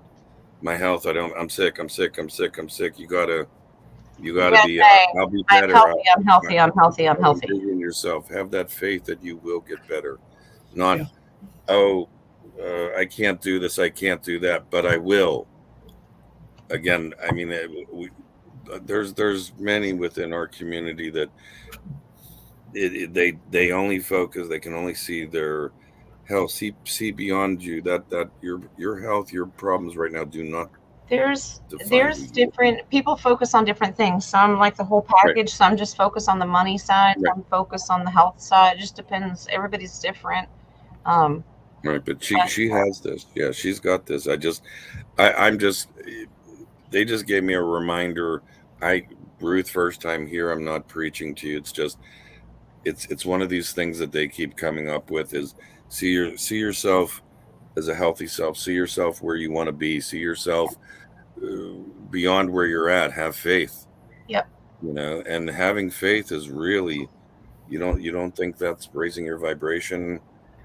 my health, I'm sick. You gotta be, I'll be better. I'm healthy. Believe in yourself. Have that faith that you will get better. Not, I can't do this, I can't do that, but I will. Again, I mean, there's many within our community that they only focus. They can only see their health. See beyond you. That your health, your problems right now do not. There's different people focus on different things. Some like the whole package. Right. Some just focus on the money side. Right. Some focus on the health side. It just depends. Everybody's different. Right, but she has this. Yeah, she's got this. I'm just. They just gave me a reminder. Ruth, first time here. I'm not preaching to you. It's just it's one of these things that they keep coming up with is see yourself as a healthy self, see yourself where you want to be, see yourself beyond where you're at, have faith. Yep. And having faith is really, you don't think that's raising your vibration,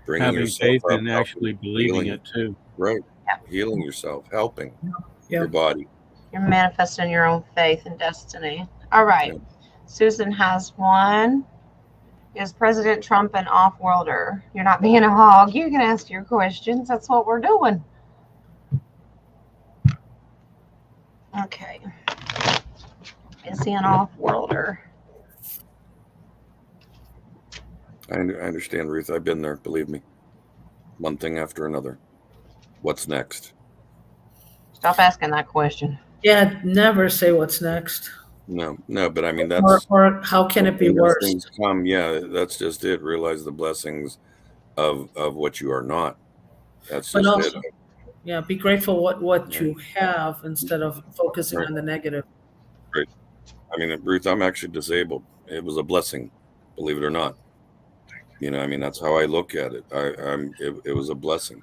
bringing Having yourself faith up, and actually believing it too. right? Yep. Healing yourself, helping Yeah. your body. You're manifesting your own faith and destiny. All right. Yeah. Susan has one. Is President Trump an off-worlder? You're not being a hog. You can ask your questions. That's what we're doing. Okay. Is he an off-worlder? I understand, Ruth. I've been there. Believe me. One thing after another. What's next? Stop asking that question. Yeah, never say what's next. No, but I mean that's Or how can it be when worse? things come. Yeah, that's just it. Realize the blessings of what you are not. That's But just also, it. yeah, be grateful what you have instead of focusing Right. on the negative. Right. I mean, Ruth, I'm actually disabled. It was a blessing, believe it or not. I mean, that's how I look at it. It was a blessing.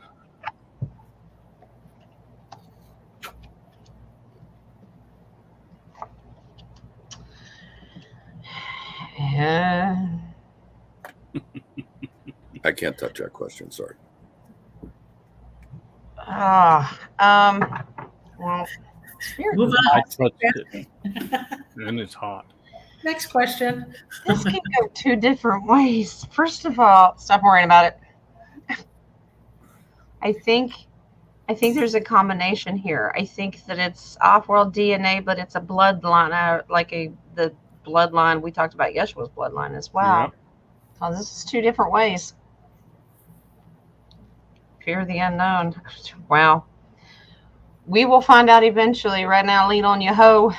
Yeah. I can't touch that question. Sorry. Well, Spirit, Move I on. touched it, and it's hot. Next question. this can go two different ways. First of all, stop worrying about it. I think there's a combination here. I think that it's off-world DNA, but it's a bloodline, the bloodline we talked about. Yeshua's bloodline as well. Yep. So this is two different ways. Fear the unknown. Wow. We will find out eventually. Right now, lean on your hoe.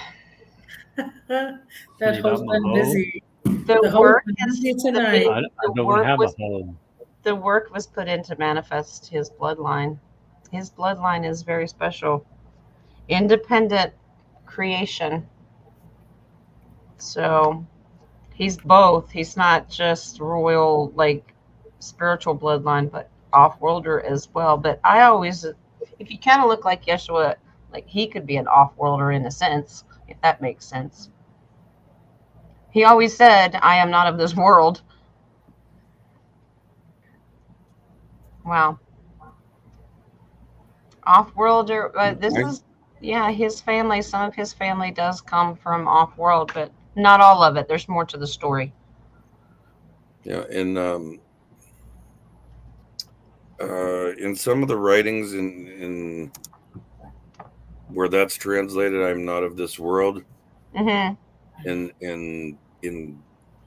That Lead hoe's on my been hoe. busy. The The hoe work is is busy tonight. I don't have a hole. the work was put in to manifest his bloodline. His bloodline is very special. Independent creation. So he's both. He's not just royal, spiritual bloodline, but off-worlder as well. But I always, if you kind of look like Yeshua, he could be an off-worlder in a sense, if that makes sense. He always said, I am not of this world. Wow. Off-worlder, his family, some of his family does come from off-world, but not all of it. There's more to the story. Yeah, and in some of the writings in where that's translated, I'm not of this world. Mm-hmm. And in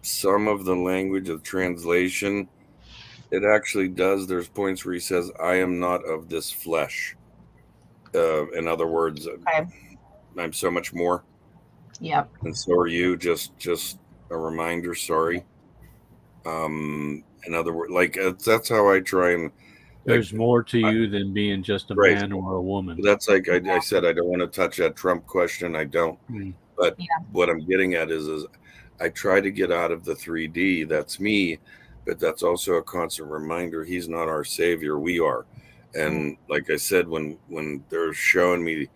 some of the language of translation, it actually does. There's points where he says, I am not of this flesh. In other words, Okay. I'm so much more. Yep. And so are you. Just a reminder. Sorry. In other words, that's how I try and. There's more to you than being just a Right. man or a woman. That's I said, I don't want to touch that Trump question. I don't. But what I'm getting at is I try to get out of the 3D. That's me. But that's also a constant reminder. He's not our savior. We are. And like I said, when they're showing me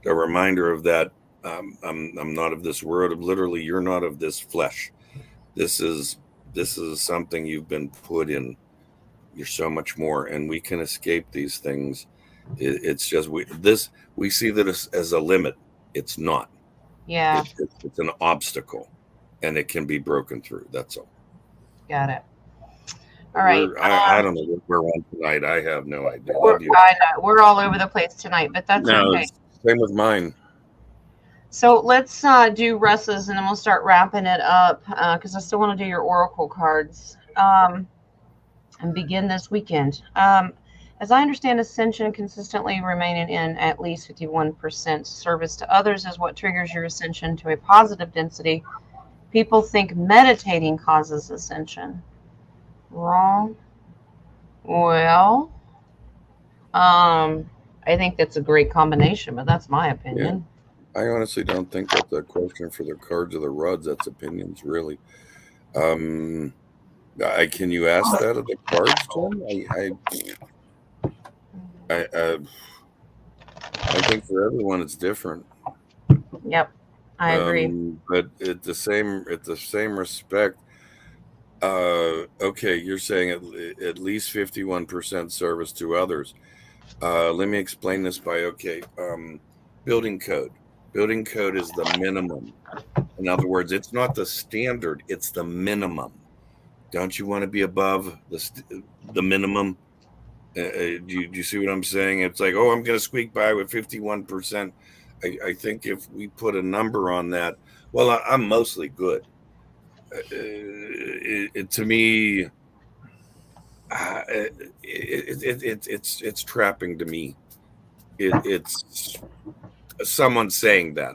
a reminder of that, I'm not of this world. Literally, you're not of this flesh. This is something you've been put in. You're so much more, and we can escape these things. It's just we see that as a limit. It's not. Yeah. It's an obstacle, and it can be broken through. That's all. Got it. All right. I don't know what we're on tonight. I have no idea. I know we're all over the place tonight, but that's okay. Same with mine. So let's do Russ's, and then we'll start wrapping it up because I still want to do your oracle cards and begin this weekend. As I understand, ascension consistently remaining in at least 51% service to others is what triggers your ascension to a positive density. People think meditating causes ascension. Wrong. Well, I think that's a great combination, but that's my opinion. I honestly don't think that's a question for the cards or the rods. That's opinions, really. Can you ask that of the cards, Jim? I think for everyone it's different. Yep, I agree. But at the same respect, okay, you're saying at least 51% service to others. Let me explain this by building code. Building code is the minimum. In other words, it's not the standard; it's the minimum. Don't you want to be above the minimum? Do you see what I'm saying? It's like, oh, I'm going to squeak by with 51%. I think if we put a number on that, well, I'm mostly good. To me, it's trapping to me. It's someone saying that.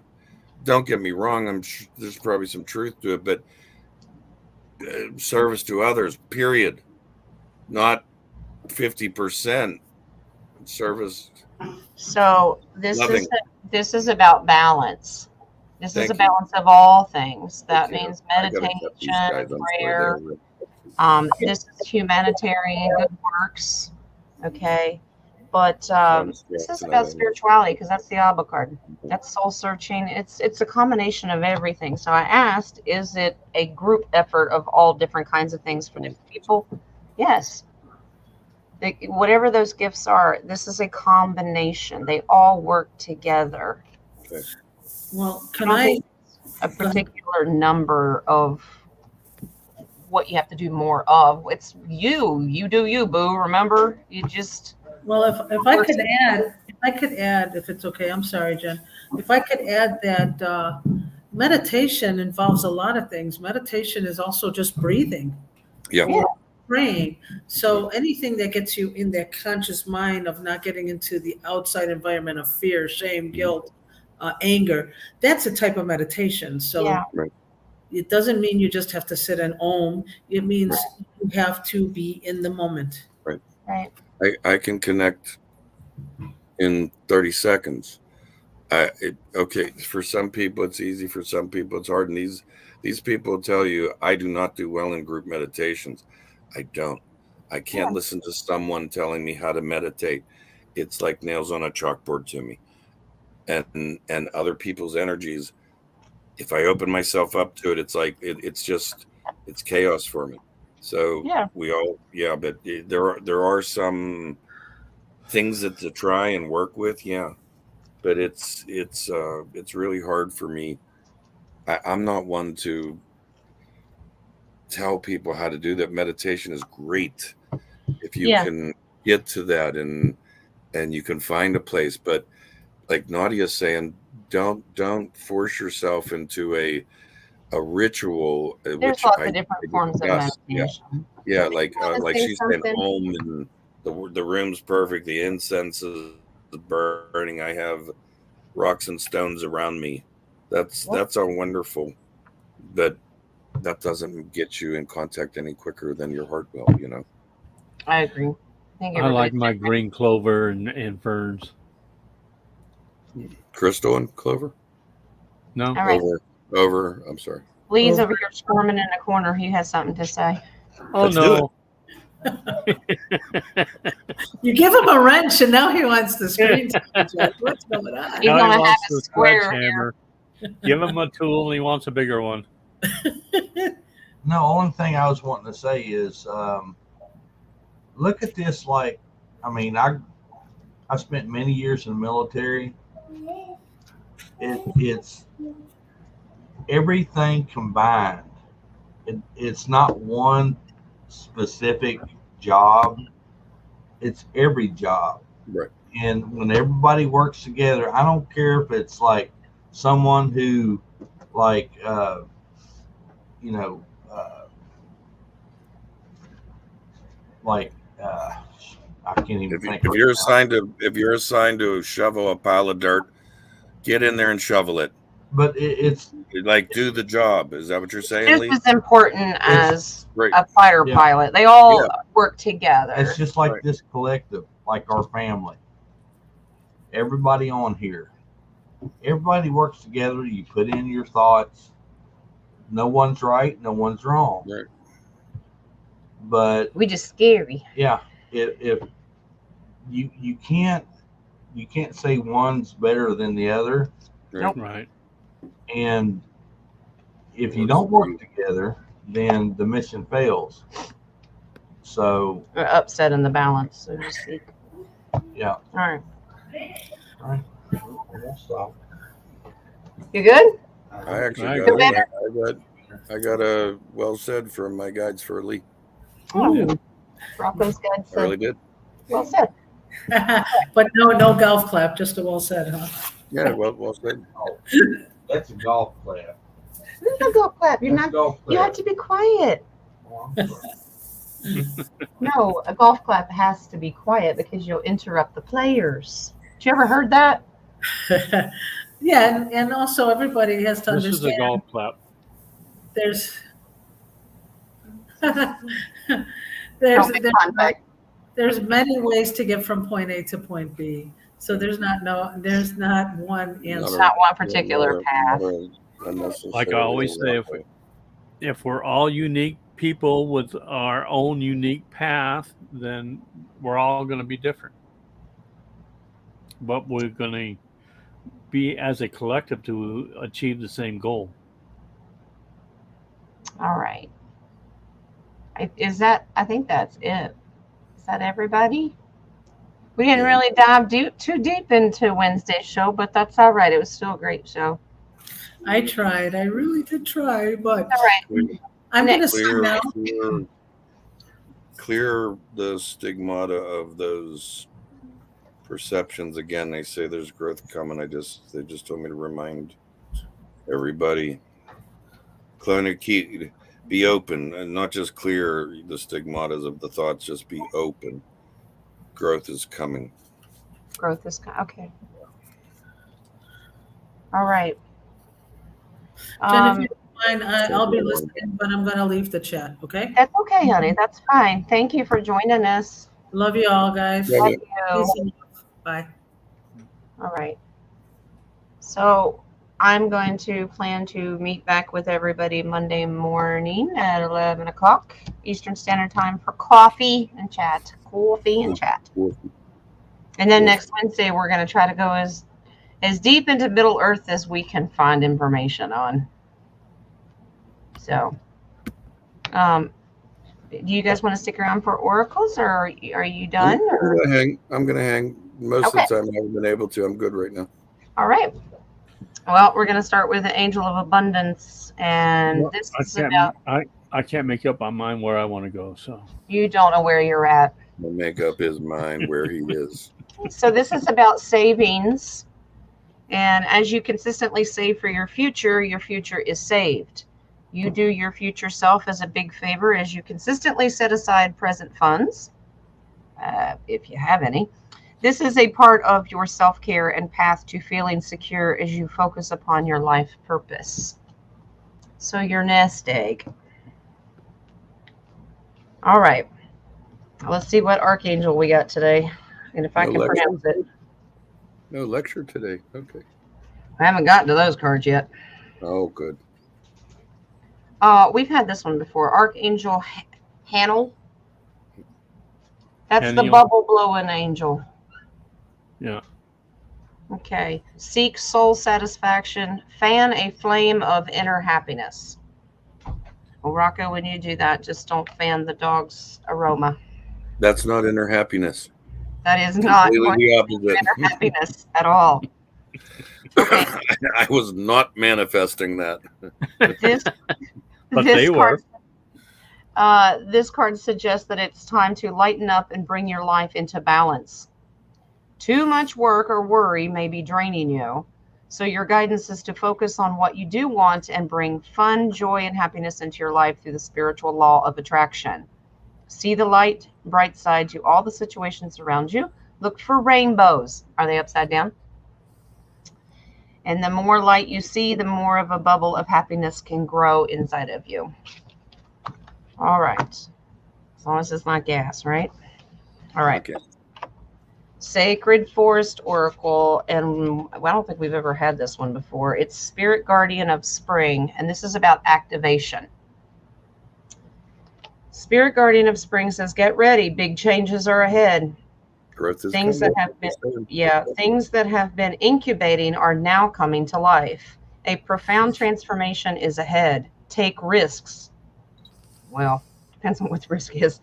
Don't get me wrong. I'm sure there's probably some truth to it, but service to others, period. Not 50% service. So Loving. this is about balance. This is Thank a you. balance of all things. That Okay. means I gotta cut these guys. meditation, I'm prayer. sorry, This is humanitarian good works. Okay. But this is about spirituality because that's the Abba card. That's soul searching. It's a combination of everything. So I asked, is it a group effort of all different kinds of things for different people? Yes. Whatever those gifts are, this is a combination. They all work together. Okay. Well, I don't think a particular number of what you have to do more of. It's you do you, boo. Remember, you just. Well, if I could add, if it's okay, I'm sorry, Jen. If I could add that meditation involves a lot of things. Meditation is also just breathing. Yeah. Praying. So anything that gets you in that conscious mind of not getting into the outside environment of fear, shame, guilt, anger, that's a type of meditation. So Yeah. Right. It doesn't mean you just have to sit and om. It means you have to be in the moment. Right. I can connect in 30 seconds. Okay, for some people it's easy, for some people it's hard, and these people tell you I do not do well in group meditations. I don't. I can't listen to someone telling me how to meditate. It's like nails on a chalkboard to me. And other people's energies, if I open myself up to it, it's like it's chaos for me. So but there are some things that to try and work with, but it's really hard for me. I'm not one to tell people how to do that. Meditation is great if you can get to that and you can find a place, but like Nadia's saying, don't force yourself into a ritual. There's lots of different forms of meditation. Yeah, like she's saying, home and the room's perfect, the incense is burning. I have rocks and stones around me. That's all wonderful, but that doesn't get you in contact any quicker than your heart will. I agree. I like my green clover and ferns. Crystal and clover? No. All right. Over. I'm sorry. Lee's over here squirming in the corner. He has something to say. Oh, no. You give him a wrench and now he wants the screen. What's going on? He's going to have a square hammer. Give him a tool and he wants a bigger one. No, only thing I was wanting to say is look at this like, I spent many years in the military. It's everything combined. It's not one specific job. It's every job. Right. And when everybody works together, I don't care if it's like someone who like, I can't even think. If you're assigned to shovel a pile of dirt, get in there and shovel it. But it's like do the job. Is that what you're saying, Lee? Just as important as a fighter pilot. They all work together. It's just like this collective, like our family. Everybody on here, everybody works together. You put in your thoughts. No one's right, no one's wrong. Right. But We just scary. yeah, if you can't say one's better than the other, Nope. Right. and if you don't work together, then the mission fails. So We're upsetting the balance, so to speak. yeah. All right. All right. We'll stop. You good? I actually I got agree. I got a well said from my guides for Lee. Oh, Rocco's guide I really said, did. well said. But no golf clap, just a well said, huh? Yeah, well said. That's a golf clap. No golf clap. You're That's not. a golf You have clap. to be quiet. Oh, I'm sorry. No, a golf clap has to be quiet because you'll interrupt the players. Did you ever heard that? Yeah, and also everybody has to This is a understand golf clap. there's Don't there's make contact. there's many ways to get from point A to point B. So there's not one It's answer. not one particular path. Like I always say, if we're all unique people with our own unique path, then we're all going to be different. But we're going to be as a collective to achieve the same goal. All right. I think that's it. Is that everybody? We didn't really dive too deep into Wednesday's show, but that's all right. It was still a great show. I tried. I really did try, but All right. I'm going to sign out. Clear the stigmata of those perceptions. Again, they say there's growth coming. They just told me to remind everybody. Be open and not just clear the stigmata of the thoughts. Just be open. Growth is coming. Growth is okay. All right. Jen, if you don't mind, I'll be listening, but I'm going to leave the chat, okay? That's okay, honey. That's fine. Thank you for joining us. Love you all, guys. Love you. Peace and love. Bye. All right. So I'm going to plan to meet back with everybody Monday morning at 11 o'clock Eastern Standard Time for coffee and chat. And then next Wednesday, we're going to try to go as deep into Middle Earth as we can find information on. So, do you guys want to stick around for oracles, or are you done? I'm gonna hang. Most of the time, I haven't been able to. I'm good right now. All right. Well, we're going to start with the Angel of Abundance, and this is about. I can't make up my mind where I want to go, so You don't know where you're at. He'll make up his mind where he is. So this is about savings, and as you consistently save for your future is saved. You do your future self as a big favor as you consistently set aside present funds, if you have any. This is a part of your self-care and path to feeling secure as you focus upon your life purpose. So your nest egg. All right. Let's see what archangel we got today, and if I can pronounce it. No lecture today. Okay. I haven't gotten to those cards yet. Oh, good. We've had this one before. Archangel Hanel. That's the Haniel. bubble blowing angel. yeah. Okay. Seek soul satisfaction. Fan a flame of inner happiness. Well, Rocco, when you do that, just don't fan the dog's aroma. That's not inner happiness. That is not Completely the opposite. inner happiness at all. Okay. I was not manifesting that. But they were. This card suggests that it's time to lighten up and bring your life into balance. Too much work or worry may be draining you. So your guidance is to focus on what you do want and bring fun, joy, and happiness into your life through the spiritual law of attraction. See the light, bright side to all the situations around you. Look for rainbows. Are they upside down? And the more light you see, the more of a bubble of happiness can grow inside of you. All right. As long as it's not gas, right? All right. Okay. Sacred Forest Oracle, and I don't think we've ever had this one before. It's Spirit Guardian of Spring, and this is about activation. Spirit Guardian of Spring says, get ready, big changes are ahead. Growth is Things that have been, things that have been incubating are now coming to life. A profound transformation is ahead. Take risks. Well, depends on what the risk is.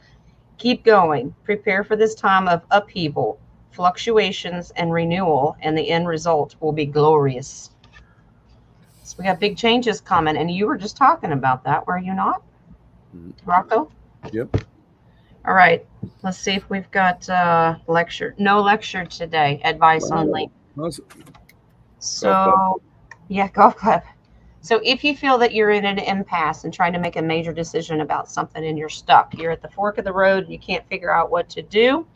Keep going. Prepare for this time of upheaval, fluctuations, and renewal, and the end result will be glorious. So we got big changes coming, and you were just talking about that, were you not, Rocco? Yep. All right. Let's see if we've got lecture. No lecture today. Advice only. Awesome. So, yeah, golf club. So if you feel that you're in an impasse and trying to make a major decision about something and you're stuck, you're at the fork of the road, you can't figure out what to do,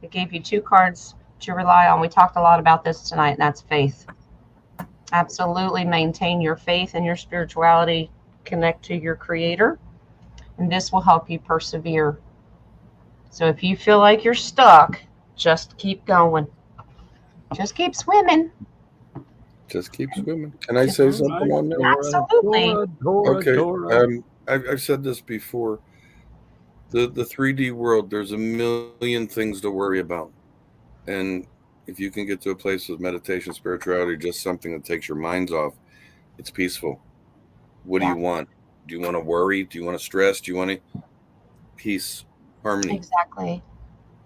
I gave you 2 cards to rely on. We talked a lot about this tonight, and that's faith. Absolutely maintain your faith and your spirituality. Connect to your creator, and this will help you persevere. So if you feel like you're stuck, just keep going. Just keep swimming. Just keep swimming. Can I say something on that? Absolutely. Okay. I've said this before. The 3D world, there's a million things to worry about. And if you can get to a place with meditation, spirituality, just something that takes your minds off, it's peaceful. What do you want? Do you want to worry? Do you want to stress? Do you want to peace, harmony? Exactly.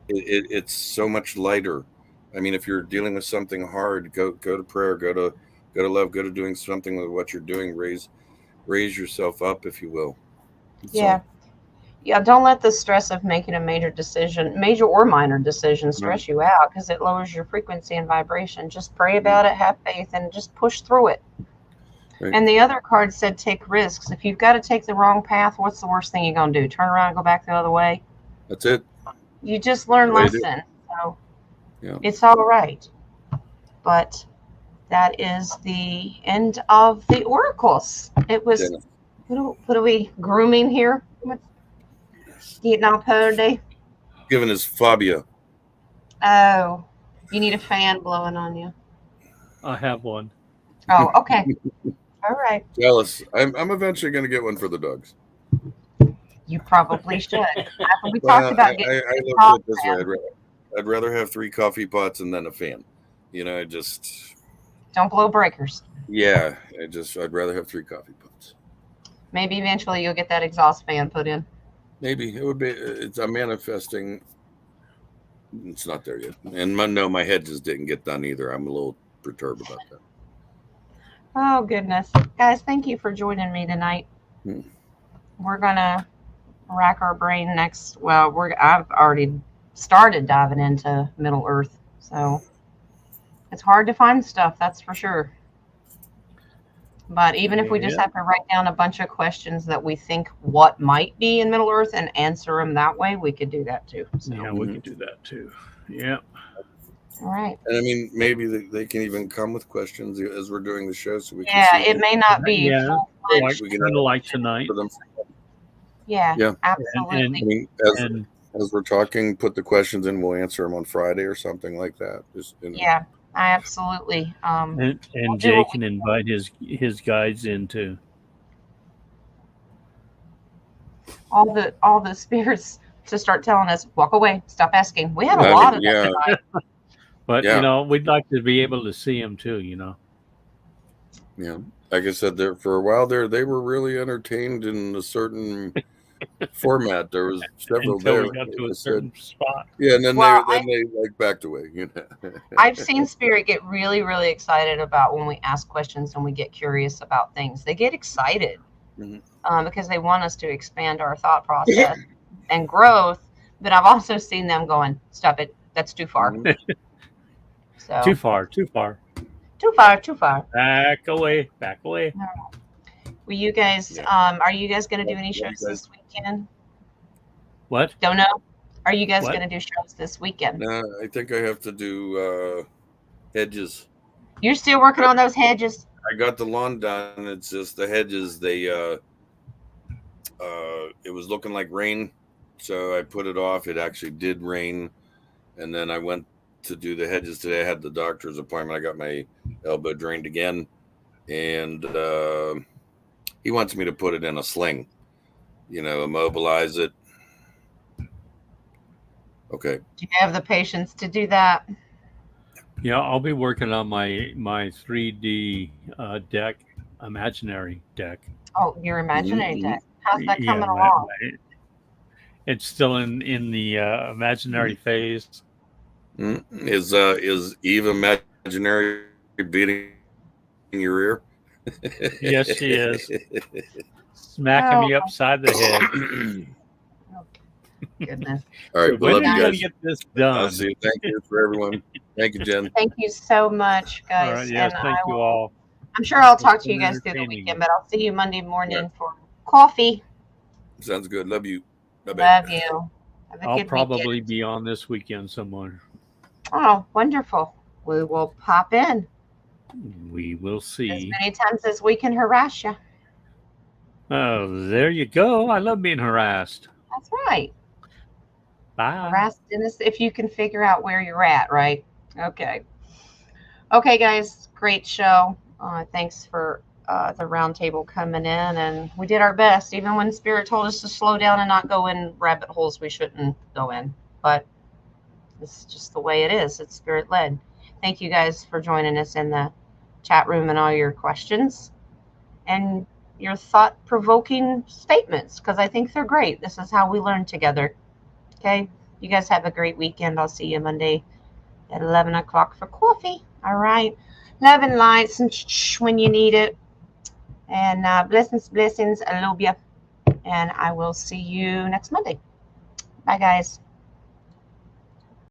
It's so much lighter. I mean, if you're dealing with something hard, go to prayer, go to love, go to doing something with what you're doing. Raise yourself up, if you will. Yeah. Yeah, don't let the stress of making a major decision, major or minor decision, stress you out, because it lowers your frequency and vibration. Just pray about it, have faith, and just push through it. Right. And the other card said take risks. If you've got to take the wrong path, what's the worst thing you're going to do? Turn around and go back the other way? That's it. You just learn lesson. So it's all right. But that is the end of the oracles. It was, what are we grooming here? Getting all purdy. Giving his phobia. Oh, you need a fan blowing on you. I have one. Oh, okay. All right. Jealous. I'm eventually going to get one for the dogs. You probably should. We talked about getting I look at it this way. I'd rather have 3 coffee pots and then a fan. You know, I just don't blow breakers. Yeah, I'd rather have 3 coffee pots. Maybe eventually you'll get that exhaust fan put in. Maybe it would be. I'm manifesting. It's not there yet, and my hedges didn't get done either. I'm a little perturbed about that. Oh goodness, guys! Thank you for joining me tonight. We're gonna rack our brain next. Well, I've already started diving into Middle Earth, so it's hard to find stuff. That's for sure. But even if we just have to write down a bunch of questions that we think what might be in Middle Earth and answer them that way, we could do that too. So. Yeah, we could do that too. Yeah. All right. And I mean, maybe they can even come with questions as we're doing the show, so we can. Yeah, it may not be. Yeah, kind of like tonight. Yeah, absolutely. And, I mean, as we're talking, put the questions in. We'll answer them on Friday or something like that. Just yeah. I absolutely. And Jay can invite his guides into all the spirits to start telling us, walk away, stop asking. We had a lot of that tonight. But you know, we'd like to be able to see them too. You know. Yeah, like I said, there for a while they were really entertained in a certain format. There was several until there. We got to a certain spot. Yeah, and then they like backed away. You know. I've seen Spirit get really, really excited about when we ask questions and we get curious about things. They get excited because they want us to expand our thought process and growth. But I've also seen them going, "Stop it! That's too far." So too far. Too far. Back away. Will you guys? Are you guys going to do any shows this weekend? What? Don't know. Are you guys going to do shows this weekend? No, I think I have to do hedges. You're still working on those hedges? I got the lawn done. It's just the hedges. They it was looking like rain, so I put it off. It actually did rain, and then I went to do the hedges today. I had the doctor's appointment. I got my elbow drained again, and he wants me to put it in a sling, immobilize it. Okay. Do you have the patience to do that? Yeah, I'll be working on my 3D deck, imaginary deck. Oh, your imaginary deck. How's that Yeah, coming along? it's still in the imaginary phase. Is Eve imaginary beating your ear? Yes, she is. Smacking me upside the head. Goodness. All right, When love are you you gonna guys. get this done? I'll see you. Thank you for everyone. Thank you, Jen. Thank you so much, guys. All right, yes, and thank you all. I'm sure I'll talk to you been guys through the entertaining. weekend, but I'll see you Monday morning for coffee. Sounds good. Love you. Bye-bye. Love you. Have a I'll good probably weekend. be on this weekend somewhere. Oh, wonderful. We will pop in We will as see. many times as we can harass you. Oh, there you go. I love being harassed. That's right. Bye. Harass Dennis if you can figure out where you're at, right? Okay. Okay, guys. Great show. Thanks for the roundtable coming in, and we did our best, even when Spirit told us to slow down and not go in rabbit holes we shouldn't go in. But it's just the way it is. It's Spirit led. Thank you guys for joining us in the chat room and all your questions and your thought-provoking statements, because I think they're great. This is how we learn together. Okay? You guys have a great weekend. I'll see you Monday at 11 o'clock for coffee. All right? Love and lights and when you need it. And blessings. I love you. And I will see you next Monday. Bye, guys.